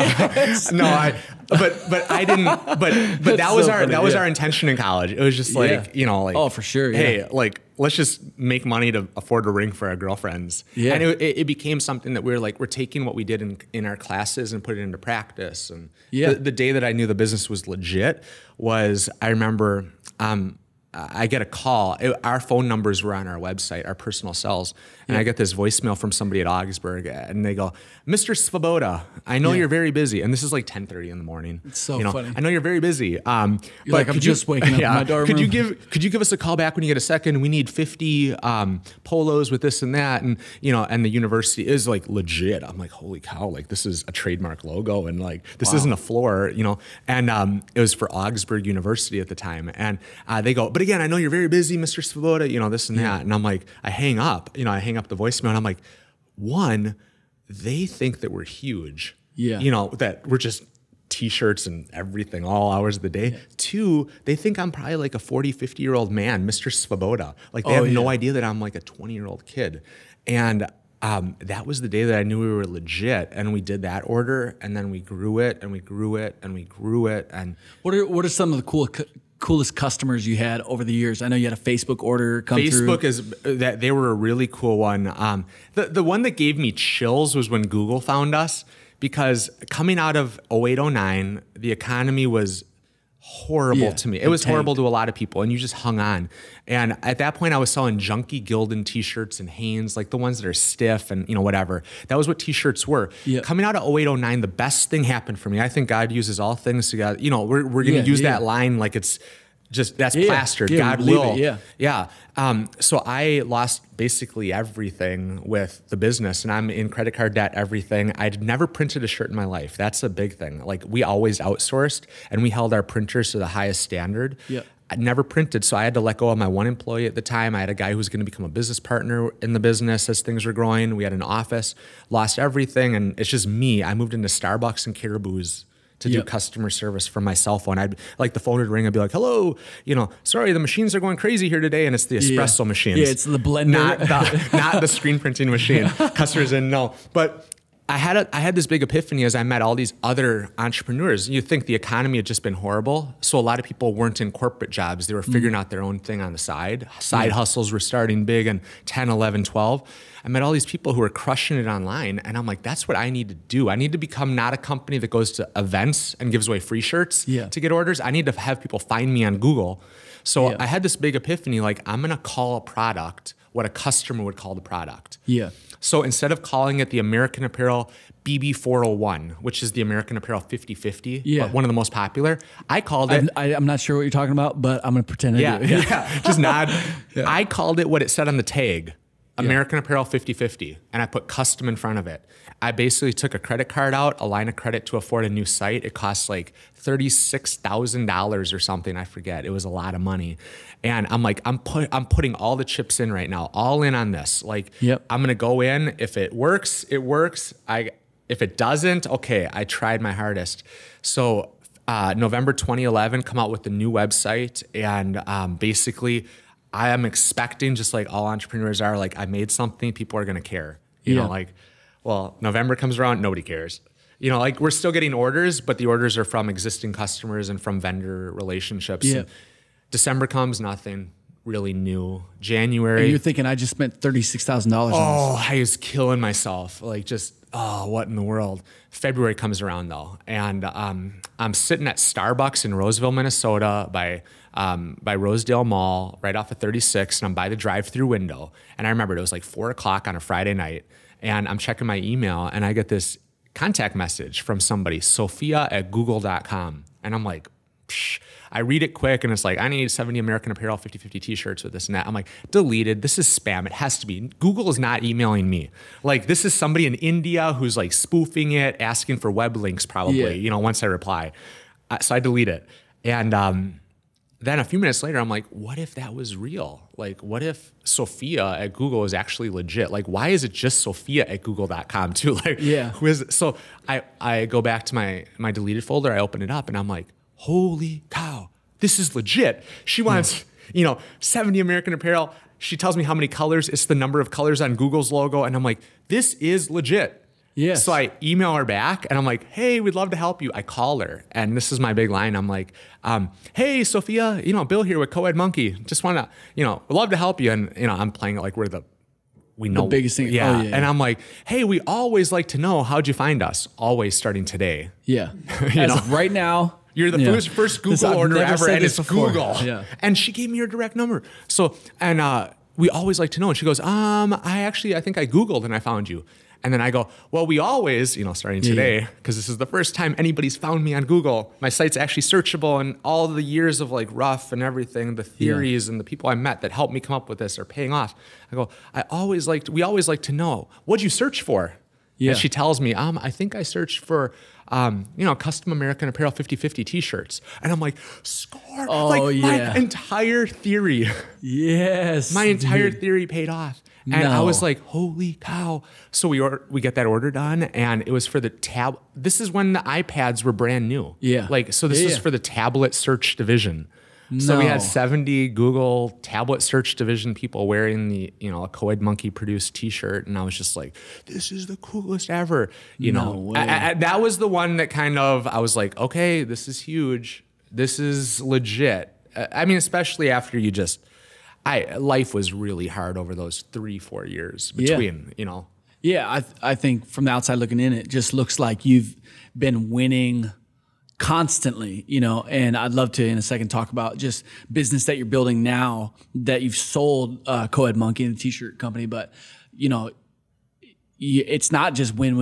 I didn't. But that was our intention in college. It was just like, oh, for sure. Hey, like, let's just make money to afford a ring for our girlfriends. Yeah. And it became something that we're taking what we did in our classes and put it into practice. And the day that I knew the business was legit was, I remember, I get a call. Our phone numbers were on our website, our personal cells. And I get this voicemail from somebody at Augsburg, and they go, Mr. Svoboda, I know you're very busy. And this is like 10:30 in the morning. It's so funny. I know you're very busy. You're like, I'm just waking up in my dorm room. Could you give us a call back when you get a second? We need 50 polos with this and that. And, and the university is like legit. I'm like, holy cow, like, this is a trademark logo. And like, this isn't a floor, And it was for Augsburg University at the time. And they go, but again, I know you're very busy, Mr. Svoboda, this and that. And I'm like, I hang up the voicemail, and I'm like, one, they think that we're huge. Yeah. That we're just t-shirts and everything all hours of the day. Yeah. Two, they think I'm probably like a 40, 50-year-old man, Mr. Svoboda. Like, they have no idea that I'm like a 20-year-old kid. And that was the day that I knew we were legit. And we did that order, and then we grew it, and we grew it, and we grew it. And what are some of the coolest customers you had over the years? I know you had a Facebook order come through. Facebook is that they were a really cool one. The one that gave me chills was when Google found us, because coming out of 08, 09, the economy was horrible to me. It was horrible to a lot of people, and you just hung on. And at that point, I was selling junky Gildan t-shirts and Hanes, like the ones that are stiff and whatever. That was what t-shirts were. Yep. Coming out of 08, 09, the best thing happened for me. I think God uses all things together. We're going to use that line like it's just, that's plastered. God will. So I lost basically everything with the business, and I'm in credit card debt, everything. I'd never printed a shirt in my life. That's a big thing. Like, we always outsourced, and we held our printers to the highest standard. Yep. I never printed, so I had to let go of my one employee at the time. I had a guy who was going to become a business partner in the business as things were growing. We had an office, lost everything, and it's just me. I moved into Starbucks and Caribou's to do customer service from my cell phone. I'd like, the phone would ring. I'd be like, hello, sorry, the machines are going crazy here today. And it's the espresso machines. Yeah, it's the blender. Not the screen printing machine. Customers didn't know. But I had this big epiphany as I met all these other entrepreneurs. You think the economy had just been horrible. So a lot of people weren't in corporate jobs. They were figuring out their own thing on the side. Side hustles were starting big in 10, 11, 12. I met all these people who were crushing it online, and I'm like, that's what I need to do. I need to become not a company that goes to events and gives away free shirts to get orders. I need to have people find me on Google. So I had this big epiphany, like, I'm going to call a product what a customer would call the product. Yeah. So instead of calling it the American Apparel BB401, which is the American Apparel 50/50, one of the most popular, I called it... I'm not sure what you're talking about, but I'm going to pretend I do. Just nod. I called it what it said on the tag, American Apparel 50/50, and I put custom in front of it. I basically took a credit card out, a line of credit to afford a new site. It cost like $36,000 or something. I forget. It was a lot of money. And I'm like, I'm putting all the chips in right now, all in on this. Like, I'm going to go in. If it works, it works. If it doesn't, okay, I tried my hardest. So November 2011, come out with the new website. And basically, I am expecting, just like all entrepreneurs are, like, I made something, people are going to care. You know, like, well, November comes around, nobody cares. You know, like, we're still getting orders, but the orders are from existing customers and from vendor relationships. And December comes, nothing. really new. January. And you're thinking, I just spent $36,000 on this. Oh, I was killing myself. Like just, what in the world? February comes around though. And I'm sitting at Starbucks in Roseville, Minnesota by Rosedale Mall, right off of 36. And I'm by the drive-through window. And I remember it was like 4:00 on a Friday night. And I'm checking my email and I get this contact message from somebody, Sophia@google.com. And I'm like, psh. I read it quick and it's like, I need 70 American Apparel 50/50 t-shirts with this and that. I'm like, deleted. This is spam. It has to be. Google is not emailing me. Like this is somebody in India who's like spoofing it, asking for web links probably, once I reply. So I delete it. And then a few minutes later, I'm like, what if that was real? Like, what if Sophia at Google is actually legit? Like, why is it just Sophia@google.com too? Like, who is it? So I go back to my deleted folder. I open it up and I'm like, holy cow, this is legit. She wants, 70 American Apparel. She tells me how many colors. It's the number of colors on Google's logo. And I'm like, this is legit. Yes. So I email her back and I'm like, hey, we'd love to help you. I call her and this is my big line. I'm like, hey, Sophia, Bill here with Co-Ed Monkey. Just want to, we'd love to help you. And, I'm playing it like we know the biggest thing. Yeah. And I'm like, hey, we always like to know, how'd you find us? Always starting today. Yeah. As of right now. You're the first Google order ever, and it's before. Google. Yeah. And she gave me her direct number. So, and we always like to know. And she goes, I think I Googled and I found you. And then I go, well, we always, starting today, because this is the first time anybody's found me on Google. My site's actually searchable, and all the years of like rough and everything, the theories and the people I met that helped me come up with this are paying off. I go, we always like to know, what'd you search for? Yeah. And she tells me, I think I searched for, custom American Apparel 50/50 t-shirts. And I'm like, score. My entire theory. Yes. My entire theory paid off. And I was like, holy cow. So we get that order done and it was for the tab. This is when the iPads were brand new. Yeah. So this was for the tablet search division. So we had 70 Google tablet search division people wearing the, a Co-Ed Monkey produced t-shirt. And I was just like, this is the coolest ever. That was the one that I was like, okay, this is huge. This is legit. Especially after life was really hard over those 3-4 years between, Yeah, I think from the outside looking in, it just looks like you've been winning constantly, and I'd love to in a second talk about just business that you're building now that you've sold Co-Ed Monkey and the t-shirt company, but it's not just win.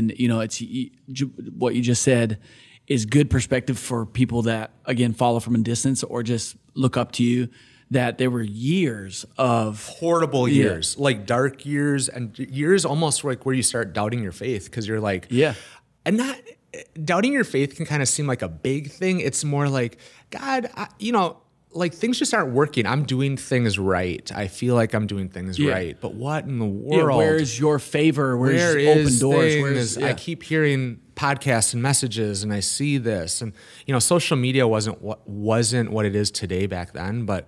It's what you just said is good perspective for people that again follow from a distance or just look up to you. That there were years of horrible years, like dark years and years almost like where you start doubting your faith because you're like, and not doubting your faith can kind of seem like a big thing. It's more like, God, like things just aren't working. I'm doing things right. I feel like I'm doing things right, but what in the world? Yeah, where's your favor? Where's open doors? I keep hearing podcasts and messages, and I see this, and social media wasn't what it is today back then, but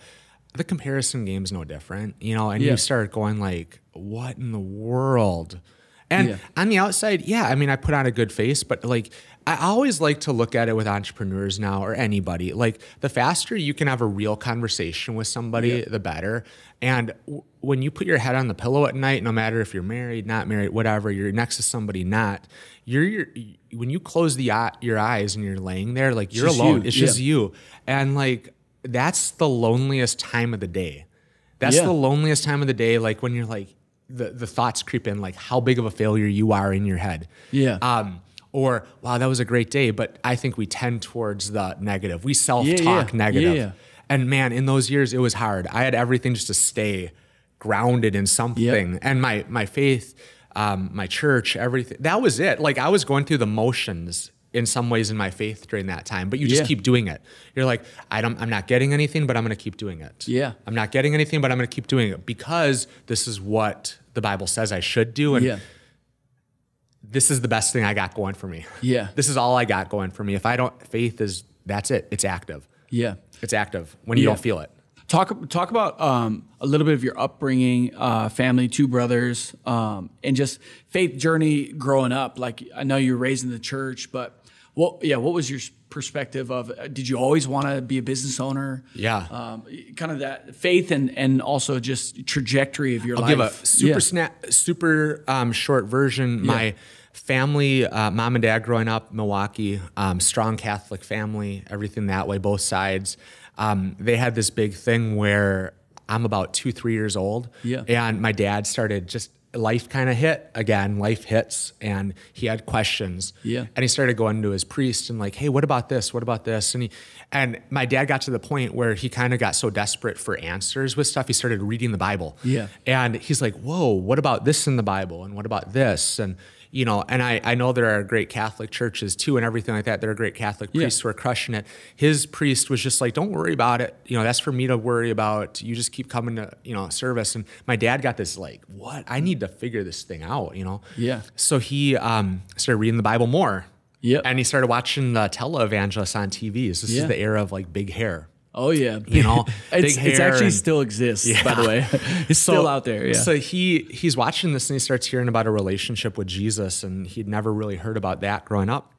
the comparison game's no different, and you start going like, what in the world? And on the outside, I put on a good face, but like, I always like to look at it with entrepreneurs now or anybody, like the faster you can have a real conversation with somebody, the better. And when you put your head on the pillow at night, no matter if you're married, not married, whatever, you're next to somebody, not, when you close your eyes and you're laying there, like you're alone, it's just you. And like, that's the loneliest time of the day. That's the loneliest time of the day. Like when you're like, the thoughts creep in, like how big of a failure you are in your head. Or, wow, that was a great day. But I think we tend towards the negative. We self-talk negative. And man, in those years, it was hard. I had everything just to stay grounded in something. And my faith, my church, everything, that was it. Like I was going through the motions in some ways in my faith during that time, but you just keep doing it. You're like, I'm not getting anything, but I'm going to keep doing it. I'm not getting anything, but I'm going to keep doing it because this is what the Bible says I should do. And this is the best thing I got going for me. This is all I got going for me. If I don't, that's it. It's active. It's active when you don't feel it. Talk about a little bit of your upbringing, family, 2 brothers, and just faith journey growing up. Like I know you were raised in the church, but Well, yeah. What was your perspective of, did you always want to be a business owner? Yeah. Kind of that faith and also just trajectory of your life. I'll give a super short version. Yeah. My family, mom and dad growing up, Milwaukee, strong Catholic family, everything that way, both sides. They had this big thing where I'm about 2-3 years old. Yeah. And my dad started life kind of hit again, life hits, and he had questions. Yeah. And he started going to his priest and like, hey, what about this? What about this? And my dad got to the point where he kind of got so desperate for answers with stuff, he started reading the Bible. Yeah. And he's like, whoa, what about this in the Bible? And what about this? And and I know there are great Catholic churches too and everything like that. There are great Catholic priests who are crushing it. His priest was just like, don't worry about it. That's for me to worry about. You just keep coming to, service. And my dad got this like, what? I need to figure this thing out, Yeah. So he started reading the Bible more. Yep. And he started watching the televangelists on TVs. This is the era of like big hair. Oh yeah, big hair. It actually still exists, by the way. It's still out there. Yeah. So he's watching this and he starts hearing about a relationship with Jesus, and he'd never really heard about that growing up.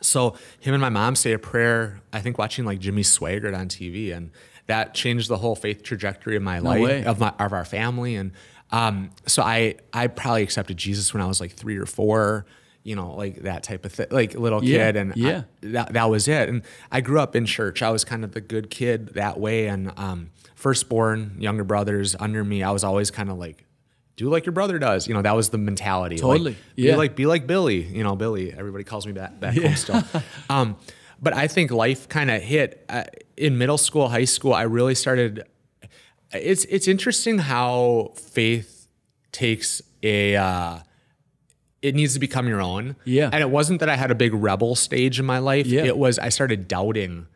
So him and my mom say a prayer, I think watching like Jimmy Swaggart on TV, and that changed the whole faith trajectory of my life, of our family. And so I probably accepted Jesus when I was like 3 or 4. Like that type of thing, like little kid. And that was it. And I grew up in church. I was kind of the good kid that way. And firstborn, younger brothers under me, I was always kind of like, do like your brother does. That was the mentality. Totally. Like, be like Billy. Billy, everybody calls me back home still. But I think life kind of hit in middle school, high school. I really started, it's interesting how faith takes it needs to become your own. Yeah. And it wasn't that I had a big rebel stage in my life. Yeah. It was, I started doubting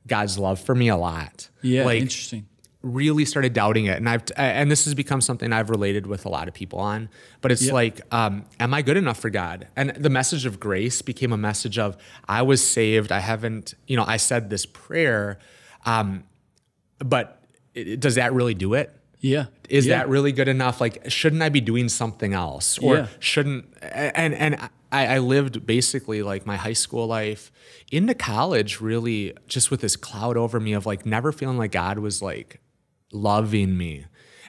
God's love for me a lot. Yeah. Like, interesting. Really started doubting it. And this has become something I've related with a lot of people on, but it's like, am I good enough for God? And the message of grace became a message of, I was saved. I haven't, I said this prayer, but does that really do it? Yeah. Is that really good enough? Like, shouldn't I be doing something else? Or shouldn't, and I lived basically like my high school life into college really just with this cloud over me of like never feeling like God was like loving me.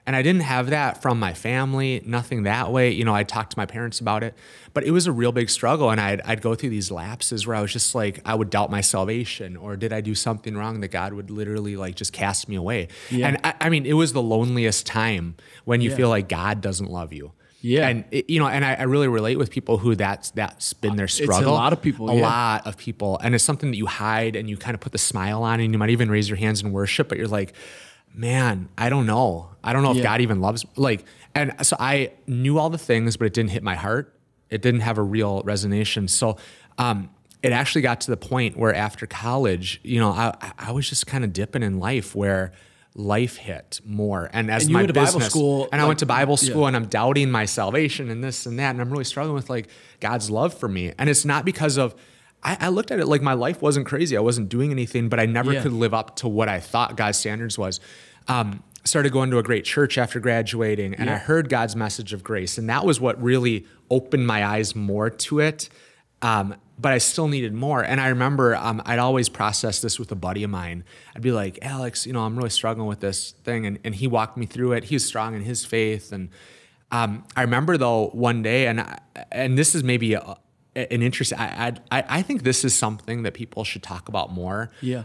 And I didn't have that from my family, nothing that way. I talked to my parents about it, but it was a real big struggle. And I'd go through these lapses where I was just like, I would doubt my salvation, or did I do something wrong that God would literally like just cast me away? Yeah. And I mean, it was the loneliest time when you feel like God doesn't love you. Yeah. And and I really relate with people who that's been their struggle. It's a lot of people. A lot of people. And it's something that you hide and you kind of put the smile on, and you might even raise your hands in worship, but you're like, man, I don't know if God even loves, and so I knew all the things, but it didn't hit my heart. It didn't have a real resonation. So, it actually got to the point where after college, I was just kind of dipping in life where life hit more. And as my business, Bible school, and I went to Bible school and I'm doubting my salvation and this and that. And I'm really struggling with like God's love for me. And it's not because of, I looked at it like my life wasn't crazy. I wasn't doing anything, but I never could live up to what I thought God's standards was. Started going to a great church after graduating, and I heard God's message of grace. And that was what really opened my eyes more to it. But I still needed more. And I remember I'd always process this with a buddy of mine. I'd be like, Alex, I'm really struggling with this thing. And he walked me through it. He was strong in his faith. And I remember though one day, and this is maybe an interest. I think this is something that people should talk about more. Yeah.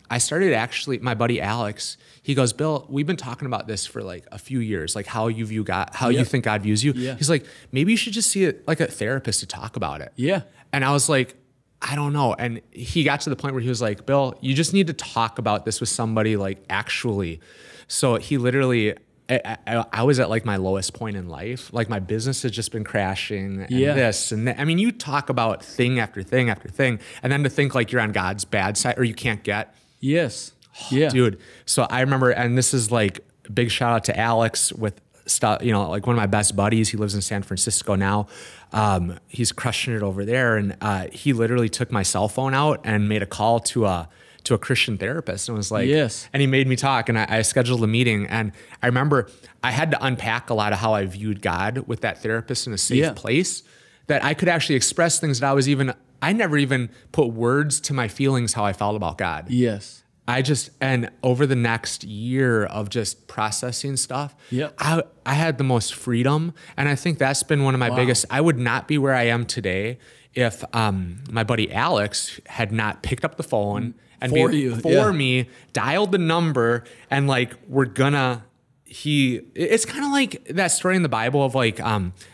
I started actually, my buddy Alex, he goes, Bill, we've been talking about this for like a few years, like how you view God, how you think God views you. Yeah. He's like, maybe you should just see it like a therapist to talk about it. Yeah. And I was like, I don't know. And he got to the point where he was like, Bill, you just need to talk about this with somebody like actually. So he literally, I was at like my lowest point in life. Like my business had just been crashing and this and that. I mean, you talk about thing after thing after thing, and then to think like you're on God's bad side or you can't get. Yes. Dude. So I remember, and this is like a big shout out to Alex with stuff, like one of my best buddies. He lives in San Francisco now. He's crushing it over there. And he literally took my cell phone out and made a call to a Christian therapist and was like, and he made me talk, and I scheduled a meeting. And I remember I had to unpack a lot of how I viewed God with that therapist in a safe place, that I could actually express things that I was even I never even put words to my feelings how I felt about God. Yes. And over the next year of just processing stuff, I had the most freedom. And I think that's been one of my biggest, I would not be where I am today if my buddy Alex had not picked up the phone and for me, dialed the number and like, it's kind of like that story in the Bible of like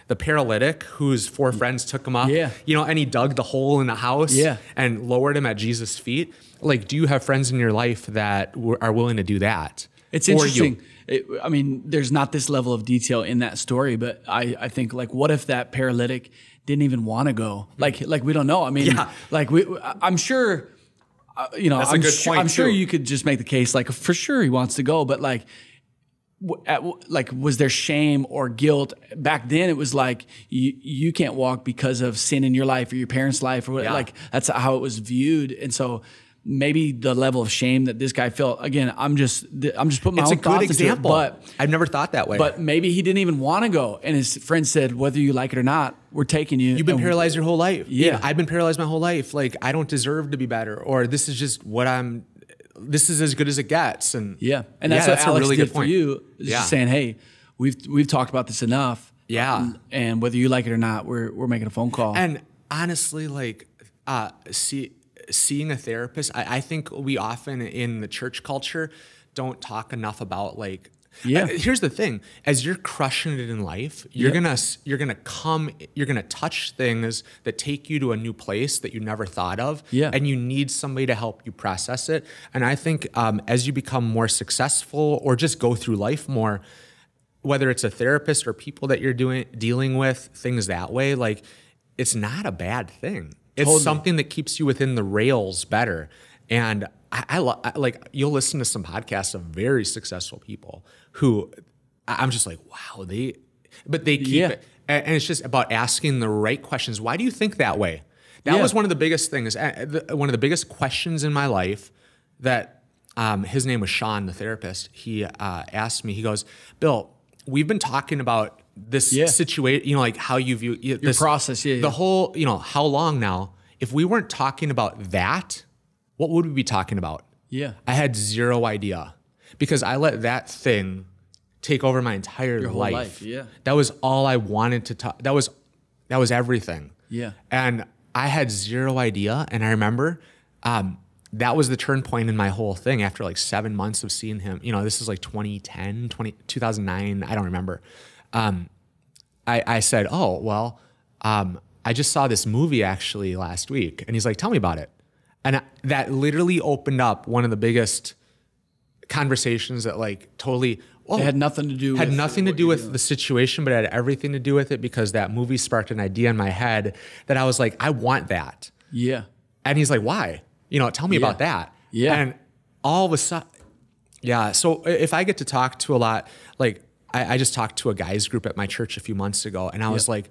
the paralytic whose 4 friends took him up, and he dug the hole in the house and lowered him at Jesus' feet. Like, do you have friends in your life that are willing to do that? It's interesting. There's not this level of detail in that story, but I think like, what if that paralytic didn't even want to go? Like we don't know. I'm sure, That's a good point I'm sure you could just make the case like for sure he wants to go, but like, was there shame or guilt back then? It was like you can't walk because of sin in your life or your parents' life or like that's how it was viewed. And so maybe the level of shame that this guy felt, again, I'm just putting my own thoughts into it. It's a good example, but I've never thought that way. But maybe he didn't even want to go, and his friend said, "Whether you like it or not, we're taking you." You've been paralyzed your whole life. Yeah, I've been paralyzed my whole life. Like I don't deserve to be better, or this is just what I'm. This is as good as it gets. And and that's what Alex a really did good point for you. Just saying, hey, we've talked about this enough. Yeah, and whether you like it or not, we're making a phone call. And honestly, like seeing a therapist, I think we often in the church culture don't talk enough about like. Here's the thing: as you're crushing it in life, you're gonna touch things that take you to a new place that you never thought of, and you need somebody to help you process it. And I think as you become more successful or just go through life more, whether it's a therapist or people that you're dealing with things that way, like it's not a bad thing. It's something that keeps you within the rails better. And I like you'll listen to some podcasts of very successful people who I'm just like, wow, they keep it. And it's just about asking the right questions. Why do you think that way? That was one of the biggest things, one of the biggest questions in my life that his name was Sean, the therapist. He asked me, he goes, Bill, we've been talking about this situation, like how you view this process, the whole, how long now? If we weren't talking about that, what would we be talking about? Yeah. I had zero idea because I let that thing take over my entire life. Yeah. That was all I wanted to talk. That was everything. Yeah. And I had zero idea. And I remember that was the turn point in my whole thing after like 7 months of seeing him. This is like 2009. I don't remember. I said, oh, well, I just saw this movie actually last week. And he's like, tell me about it. And that literally opened up one of the biggest conversations that like totally it had nothing to do with the situation, but it had everything to do with it because that movie sparked an idea in my head that I was like, I want that. Yeah. And he's like, why? Tell me about that. Yeah. And all of a sudden, so if I get to talk to a lot, like I just talked to a guys group at my church a few months ago, and I was like,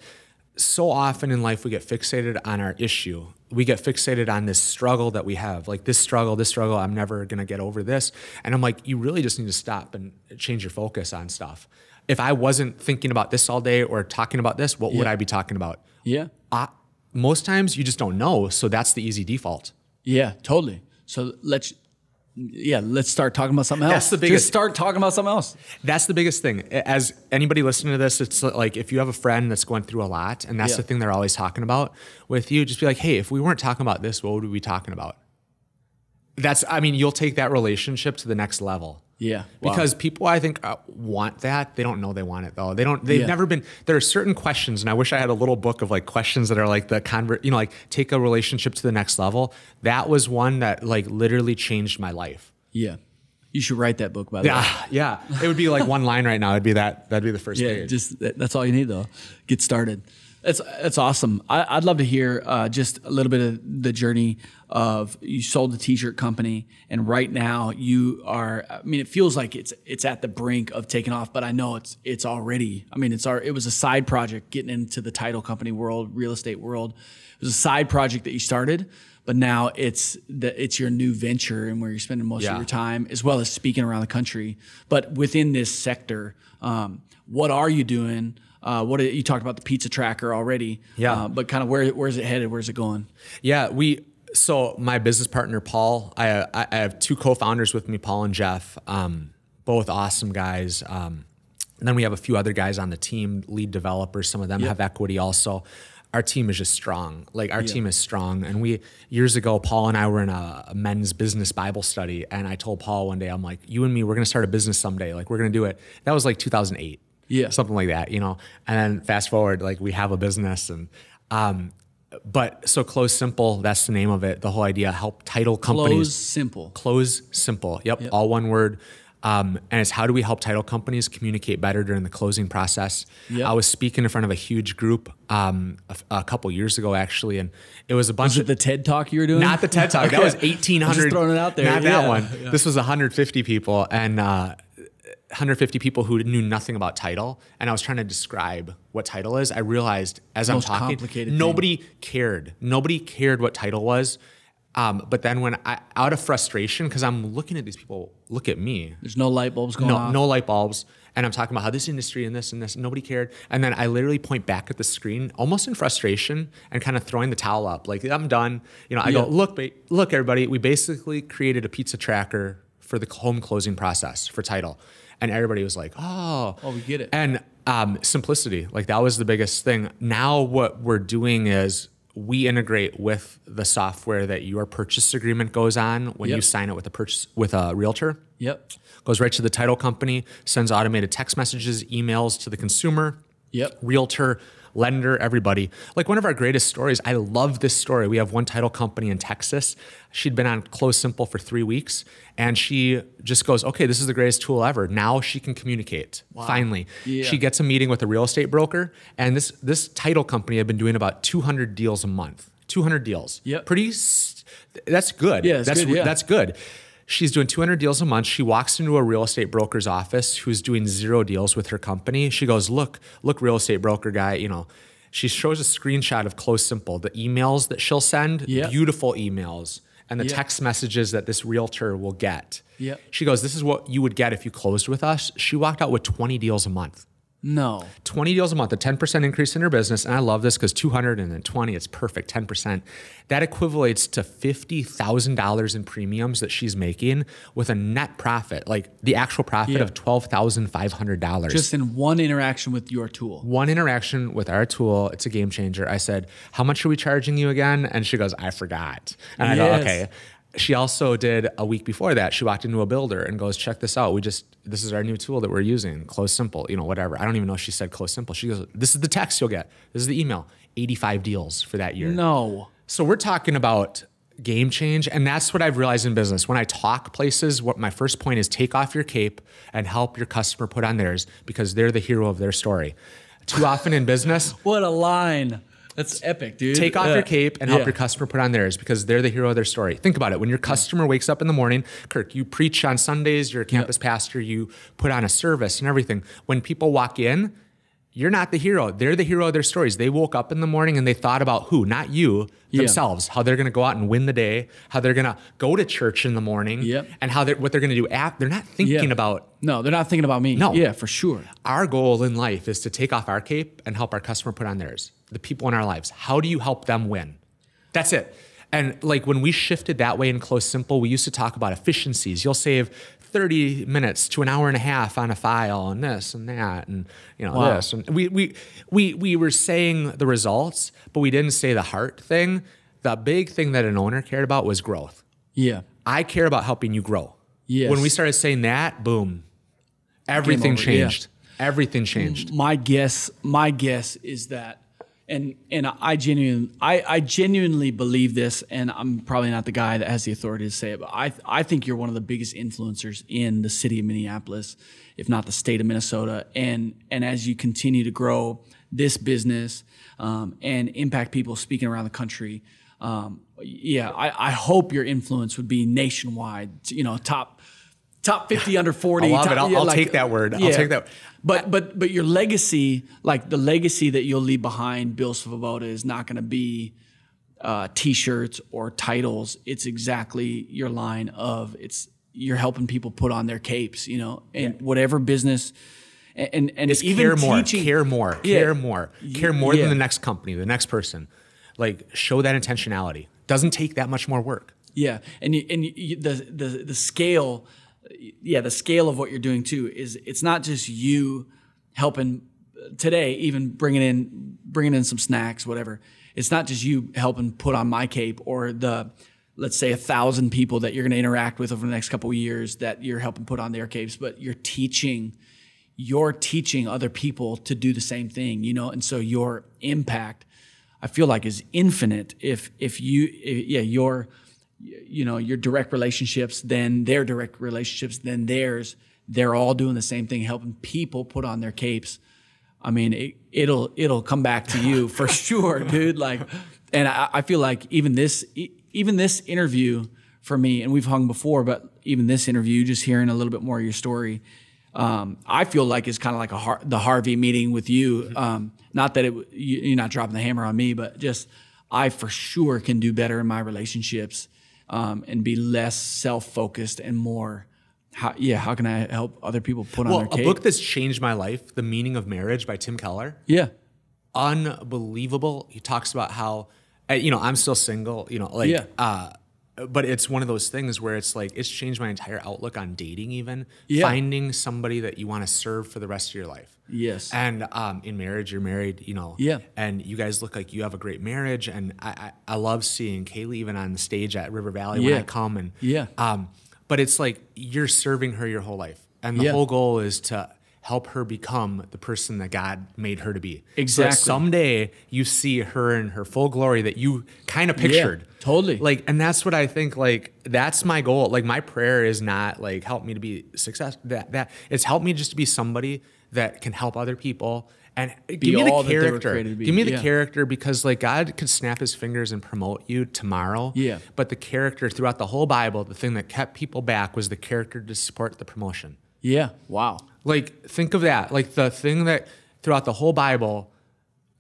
so often in life we get fixated on our issue. We get fixated on this struggle that we have, like this struggle, I'm never going to get over this. And I'm like, you really just need to stop and change your focus on stuff. If I wasn't thinking about this all day or talking about this, what would I be talking about? Yeah. Most times you just don't know. So that's the easy default. Yeah, totally. So let's start talking about something else. That's the biggest. Just start talking about something else. That's the biggest thing. As anybody listening to this, it's like if you have a friend that's going through a lot, and that's the thing they're always talking about with you, just be like, hey, if we weren't talking about this, what would we be talking about? You'll take that relationship to the next level. Yeah. Because people, I think, want that. They don't know they want it though. They've never been, there are certain questions, and I wish I had a little book of like questions that are like like take a relationship to the next level. That was one that like literally changed my life. Yeah. You should write that book, by the way. Yeah. It would be like one line right now. It'd be that'd be the first page. That's all you need though. Get started. It's awesome. I'd love to hear just a little bit of the journey of you sold the t-shirt company, and right now you are, I mean, it feels like it's at the brink of taking off, but I know it's already, I mean, it was a side project getting into the title company world, real estate world. It was a side project that you started, but now it's your new venture and where you're spending most of your time, as well as speaking around the country. But within this sector, what are you doing? You talked about the pizza tracker already, but kind of where's it headed? Where's it going? Yeah, so my business partner, Paul, I have two co-founders with me, Paul and Jeff, both awesome guys. And then we have a few other guys on the team, lead developers. Some of them have equity also. Our team is just strong. Like our team is strong. And years ago, Paul and I were in a men's business Bible study. And I told Paul one day, I'm like, you and me, we're going to start a business someday. Like we're going to do it. That was like 2008. Yeah. Something like that, And then fast forward, like we have a business and, but so Close Simple, that's the name of it. The whole idea, help title companies. Close Simple. Yep. All one word. And it's how do we help title companies communicate better during the closing process? Yep. I was speaking in front of a huge group a couple years ago, actually, and it was a bunch of... Was it the TED Talk you were doing? Not the TED Talk. Okay. That was 1,800. I'm just throwing it out there. Not that one. Yeah. This was 150 people, and 150 people who knew nothing about title, and I was trying to describe what title is. I realized as I'm talking, nobody cared. Nobody cared what title was. But then when out of frustration, because I'm looking at these people, look at me. There's no light bulbs going off. No light bulbs. And I'm talking about how this industry and this, nobody cared. And then I literally point back at the screen, almost in frustration, and kind of throwing the towel up. Like, I'm done. I go, look, everybody, we basically created a pizza tracker for the home closing process for title. And everybody was like, oh, we get it. And simplicity, like that was the biggest thing. Now what we're doing is, we integrate with the software that your purchase agreement goes on when you sign it with a realtor. Yep. Goes right to the title company, sends automated text messages, emails to the consumer. Yep. Realtor, lender, everybody. Like one of our greatest stories, I love this story. We have one title company in Texas. She'd been on Close Simple for 3 weeks, and she just goes, okay, this is the greatest tool ever. Now she can communicate, finally. Yeah. She gets a meeting with a real estate broker, and this title company had been doing about 200 deals a month. 200 deals. Yep. That's good. Yeah, that's good. She's doing 200 deals a month. She walks into a real estate broker's office who's doing 0 deals with her company. She goes, look, real estate broker guy, She shows a screenshot of Close Simple, the emails that she'll send, beautiful emails, and the text messages that this realtor will get. Yep. She goes, this is what you would get if you closed with us. She walked out with 20 deals a month. No. 20 deals a month, a 10% increase in her business. And I love this because 200 and then 20, it's perfect, 10%. That equivalates to $50,000 in premiums that she's making with a net profit, like the actual profit of $12,500. Just in one interaction with your tool. One interaction with our tool. It's a game changer. I said, how much are we charging you again? And she goes, I forgot. And I go, okay. She also did a week before that. She walked into a builder and goes, check this out. This is our new tool that we're using, Close Simple, whatever. I don't even know if she said Close Simple. She goes, this is the text you'll get. This is the email. 85 deals for that year. No. So we're talking about game change. And that's what I've realized in business. When I talk places, what my first point is, take off your cape and help your customer put on theirs because they're the hero of their story. Too often in business. What a line. That's epic, dude. Take off your cape and help your customer put on theirs because they're the hero of their story. Think about it. When your customer wakes up in the morning, Kirk, you preach on Sundays, you're a campus pastor, you put on a service and everything. When people walk in, you're not the hero. They're the hero of their stories. They woke up in the morning and they thought about who? Not you, themselves. How they're going to go out and win the day, how they're going to go to church in the morning, and what they're going to do after. They're not thinking about... No, they're not thinking about me. No. Yeah, for sure. Our goal in life is to take off our cape and help our customer put on theirs. The people in our lives. How do you help them win? That's it. And like when we shifted that way in Close Simple, we used to talk about efficiencies. You'll save 30 minutes to an hour and a half on a file and this and that and this. And we were saying the results, but we didn't say the heart thing. The big thing that an owner cared about was growth. Yeah. I care about helping you grow. Yes. When we started saying that, boom, everything changed. Yeah. Everything changed. My guess is that, and I genuinely believe this, and I'm probably not the guy that has the authority to say it, but I think you're one of the biggest influencers in the city of Minneapolis, if not the state of Minnesota. And as you continue to grow this business and impact people speaking around the country, I hope your influence would be nationwide, top 50 under 40. I love it. I'll take that word. I'll take that. But your legacy, like the legacy that you'll leave behind, Bill Svoboda, is not going to be T-shirts or titles. It's exactly your line of you're helping people put on their capes, and whatever business. And it's even care more than the next company, the next person. Like, show that intentionality. Doesn't take that much more work. Yeah, the scale, the scale of what you're doing too is it's not just you helping today, even bringing in some snacks, whatever. It's not just you helping put on my cape or let's say 1,000 people that you're going to interact with over the next couple of years that you're helping put on their capes, but you're teaching other people to do the same thing, and so your impact, I feel like, is infinite if your direct relationships, then their direct relationships, then theirs, they're all doing the same thing, helping people put on their capes. I mean, it'll come back to you for sure, dude. Like, and I feel like even this interview for me, and we've hung before, but even this interview, just hearing a little bit more of your story, I feel like it's kind of like the Harvey meeting with you. Not that you're not dropping the hammer on me, but just I for sure can do better in my relationships and be less self-focused and more, how can I help other people put on their cape? A book that's changed my life, The Meaning of Marriage by Tim Keller. Yeah. Unbelievable. He talks about how, I'm still single, but it's one of those things where it's like, it's changed my entire outlook on dating even. Yeah. Finding somebody that you want to serve for the rest of your life. Yes. And in marriage, you're married, and you guys look like you have a great marriage. And I love seeing Kaylee even on the stage at River Valley when I come. And but it's like you're serving her your whole life. And the whole goal is to help her become the person that God made her to be. Exactly. So someday you see her in her full glory that you kind of pictured. Yeah, totally. Like, and that's what I think, like, that's my goal. Like, my prayer is not like, help me to be successful. That it's help me just to be somebody that can help other people and give me the character. Give me the character, because like God could snap his fingers and promote you tomorrow. Yeah. But the character throughout the whole Bible, the thing that kept people back was the character to support the promotion. Yeah. Wow. Like, think of that. Like, the thing that throughout the whole Bible,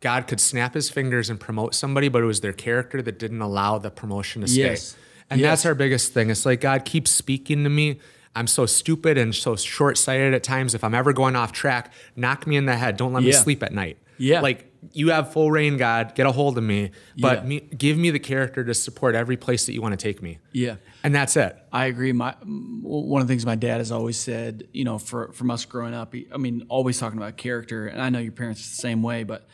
God could snap his fingers and promote somebody, but it was their character that didn't allow the promotion to stay. Yes. And that's our biggest thing. It's like, God keeps speaking to me. I'm so stupid and so short-sighted at times. If I'm ever going off track, knock me in the head. Don't let me sleep at night. Yeah. Like, you have full reign, God. Get a hold of me. But give me the character to support every place that you want to take me. Yeah. And that's it. I agree. One of the things my dad has always said, from us growing up, always talking about character, and I know your parents are the same way, but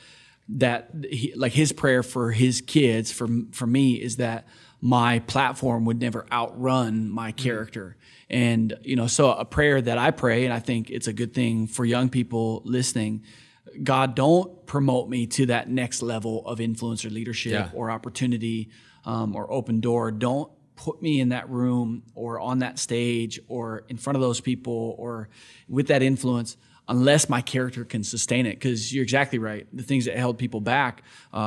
that his prayer for his kids, for me, is that my platform would never outrun my character. And, so a prayer that I pray, and I think it's a good thing for young people listening, God, don't promote me to that next level of influence or leadership or opportunity or open door. Don't put me in that room or on that stage or in front of those people or with that influence unless my character can sustain it. Because you're exactly right. The things that held people back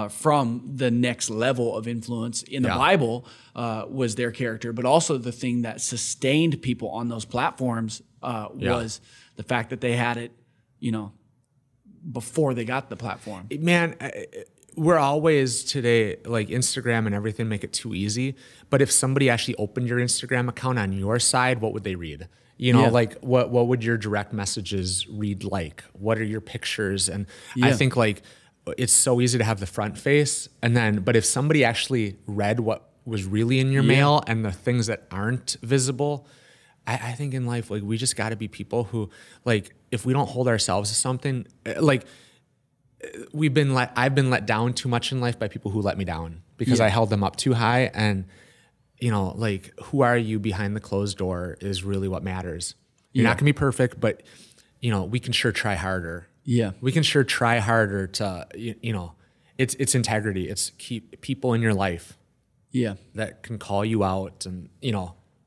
from the next level of influence in the Bible was their character. But also the thing that sustained people on those platforms was the fact that they had it, before they got the platform. Man, we're always today, like, Instagram and everything make it too easy. But if somebody actually opened your Instagram account on your side, what would they read? Like, what would your direct messages read like? What are your pictures? And I think, like, it's so easy to have the front face. But if somebody actually read what was really in your mail and the things that aren't visible, I think in life, like, we just got to be people who, like, if we don't hold ourselves to something, like, I've been let down too much in life by people who let me down because I held them up too high. And, like, who are you behind the closed door is really what matters. You're not gonna be perfect, but, we can sure try harder. Yeah. We can sure try harder to, it's integrity. It's keep people in your life. Yeah. That can call you out and,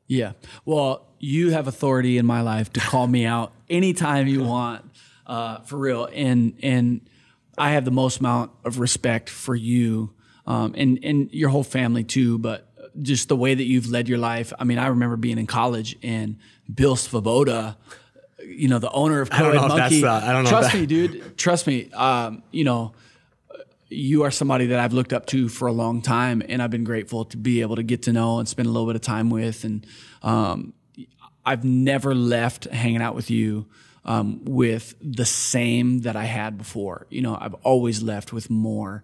Yeah. Well, you have authority in my life to call me out anytime you want, for real. And I have the most amount of respect for you and your whole family too, but just the way that you've led your life. I mean, I remember being in college and Bill Svoboda, the owner of Co-Ed Monkey. I don't know. Trust me, dude. Trust me. You are somebody that I've looked up to for a long time, and I've been grateful to be able to get to know and spend a little bit of time with. And I've never left hanging out with you with the same that I had before. I've always left with more.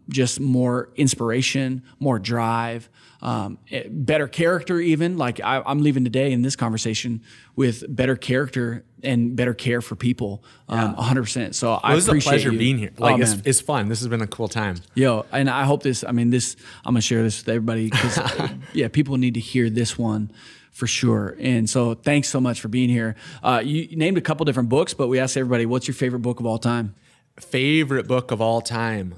Just more inspiration, more drive, better character even. Like I'm leaving today in this conversation with better character and better care for people, 100%. So I appreciate you. It was a pleasure being here. It's fun. This has been a cool time. Yo, and I hope I'm going to share this with everybody because people need to hear this one for sure. And so thanks so much for being here. You named a couple different books, but we asked everybody, what's your favorite book of all time? Favorite book of all time.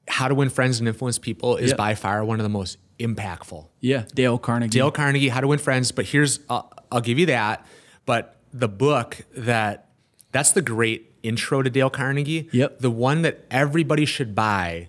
How to Win Friends and Influence People is by far one of the most impactful. Yeah, Dale Carnegie, How to Win Friends. But here's, I'll give you that. But the book that's the great intro to Dale Carnegie. Yep. The one that everybody should buy,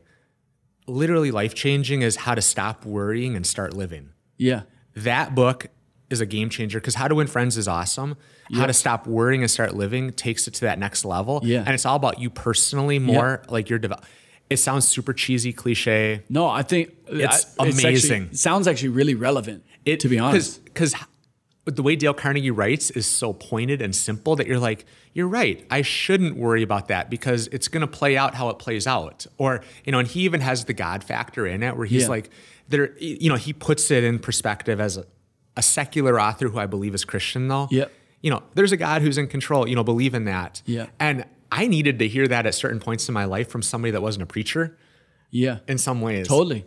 literally life-changing, is How to Stop Worrying and Start Living. Yeah. That book is a game changer because How to Win Friends is awesome. How to Stop Worrying and Start Living takes it to that next level. Yeah. And it's all about you personally more, like your development. It sounds super cheesy, cliche. No, I think it's amazing. It sounds actually really relevant, to be honest. Because the way Dale Carnegie writes is so pointed and simple that you're like, you're right. I shouldn't worry about that because it's going to play out how it plays out. Or, and he even has the God factor in it where he's like, he puts it in perspective as a secular author who I believe is Christian though. Yep. There's a God who's in control, believe in that. Yeah. And I needed to hear that at certain points in my life from somebody that wasn't a preacher. Yeah. In some ways. Totally.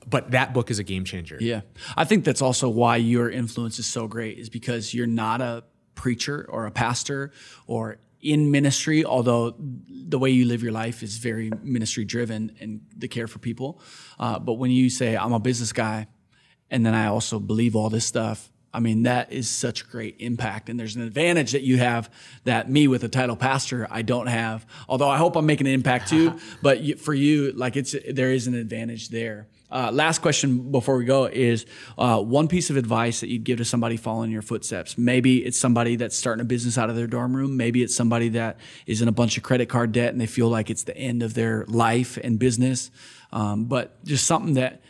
But that book is a game changer. Yeah. I think that's also why your influence is so great, is because you're not a preacher or a pastor or in ministry, although the way you live your life is very ministry driven and the care for people. But when you say, I'm a business guy, and then I also believe all this stuff, I mean, that is such great impact. And there's an advantage that you have that me with a title pastor, I don't have. Although I hope I'm making an impact too. But for you, there is an advantage there. Last question before we go is one piece of advice that you'd give to somebody following your footsteps. Maybe it's somebody that's starting a business out of their dorm room. Maybe it's somebody that is in a bunch of credit card debt and they feel like it's the end of their life and business. But just something that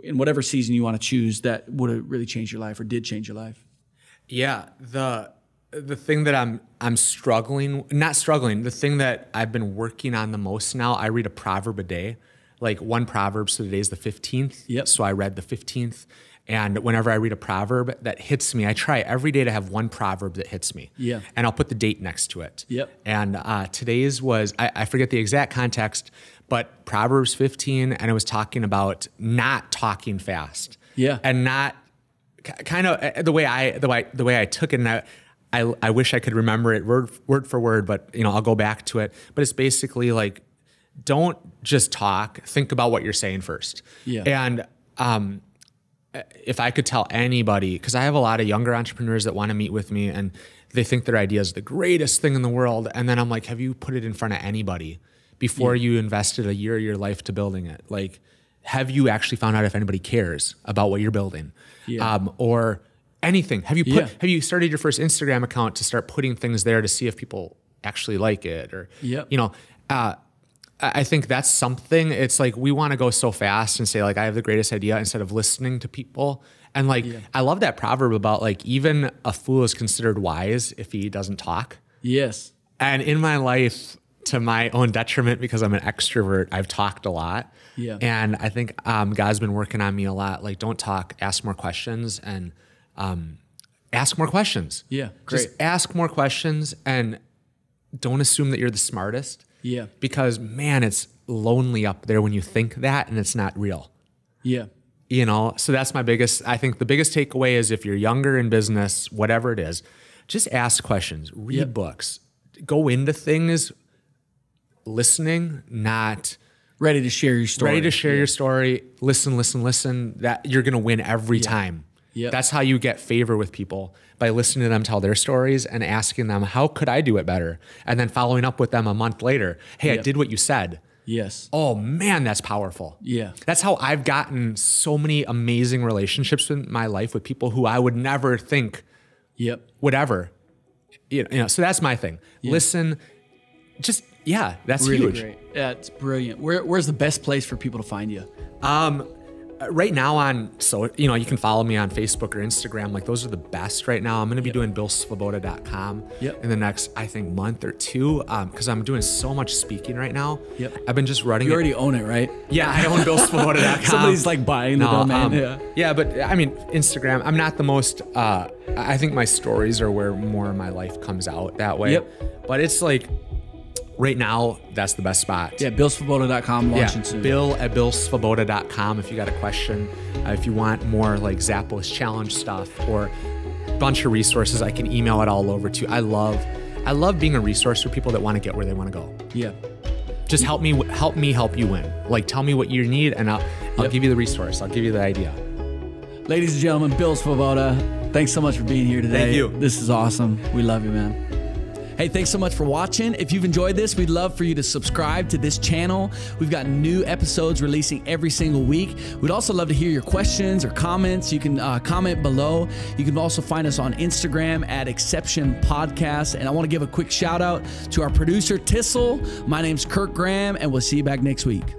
in whatever season you want to choose that would have really changed your life or did change your life. Yeah. The thing that I'm struggling, not struggling, the thing that I've been working on the most now, I read a proverb a day. Like one proverb, so today is the 15th. Yep. So I read the 15th. And whenever I read a proverb that hits me, I try every day to have one proverb that hits me. Yeah. And I'll put the date next to it. Yep. And today's was, I forget the exact context, but Proverbs 15, and it was talking about not talking fast. Yeah. And not kind of the way I took it, and I wish I could remember it word for word, but I'll go back to it. But it's basically like, don't just talk, think about what you're saying first. Yeah. And if I could tell anybody, because I have a lot of younger entrepreneurs that want to meet with me and they think their idea is the greatest thing in the world. And then I'm like, have you put it in front of anybody before you invested a year of your life to building it? Like, have you actually found out if anybody cares about what you're building? Yeah. Or anything? Have you started your first Instagram account to start putting things there to see if people actually like it? Or, I think that's something. It's like we want to go so fast and say like, I have the greatest idea instead of listening to people. And like, I love that proverb about like, even a fool is considered wise if he doesn't talk. Yes. And in my life, to my own detriment, because I'm an extrovert, I've talked a lot. Yeah. And I think God's been working on me a lot. Like, don't talk, ask more questions, and ask more questions. Yeah, great. Just ask more questions and don't assume that you're the smartest. Yeah. Because, man, it's lonely up there when you think that and it's not real. Yeah. So that's I think the biggest takeaway is if you're younger in business, whatever it is, just ask questions, read books, go into things listening, not ready to share your story. Ready to share your story. Listen. That you're going to win every time. Yep. That's how you get favor with people, by listening to them tell their stories and asking them, how could I do it better? And then following up with them a month later. Hey, I did what you said. Yes. Oh man, that's powerful. Yeah. That's how I've gotten so many amazing relationships in my life with people who I would never think would ever. You know, so that's my thing. Listen, just, that's really huge. Great. Yeah, it's brilliant. Where's the best place for people to find you? Right now you can follow me on Facebook or Instagram. Like, those are the best right now. I'm going to be doing BillSvoboda.com in the next, I think, month or two, because I'm doing so much speaking right now. I've been just running. You already own it, right? Yeah, I own BillSvoboda.com. Somebody's like buying the domain. Yeah, but I mean, Instagram, I'm not the most, I think my stories are where more of my life comes out that way. But it's like, right now, that's the best spot. Yeah, BillSvoboda.com launching soon. Bill at BillSvoboda.com if you got a question. If you want more like Zappos challenge stuff or a bunch of resources, I can email it all over to you. I love being a resource for people that want to get where they want to go. Yeah. Just help me help you win. Like, tell me what you need and I'll give you the resource. I'll give you the idea. Ladies and gentlemen, Bill Svoboda, thanks so much for being here today. Thank you. This is awesome. We love you, man. Hey, thanks so much for watching. If you've enjoyed this, we'd love for you to subscribe to this channel. We've got new episodes releasing every single week. We'd also love to hear your questions or comments. You can comment below. You can also find us on Instagram at Exception Podcast. And I want to give a quick shout out to our producer, Tissel. My name's Kirk Graham, and we'll see you back next week.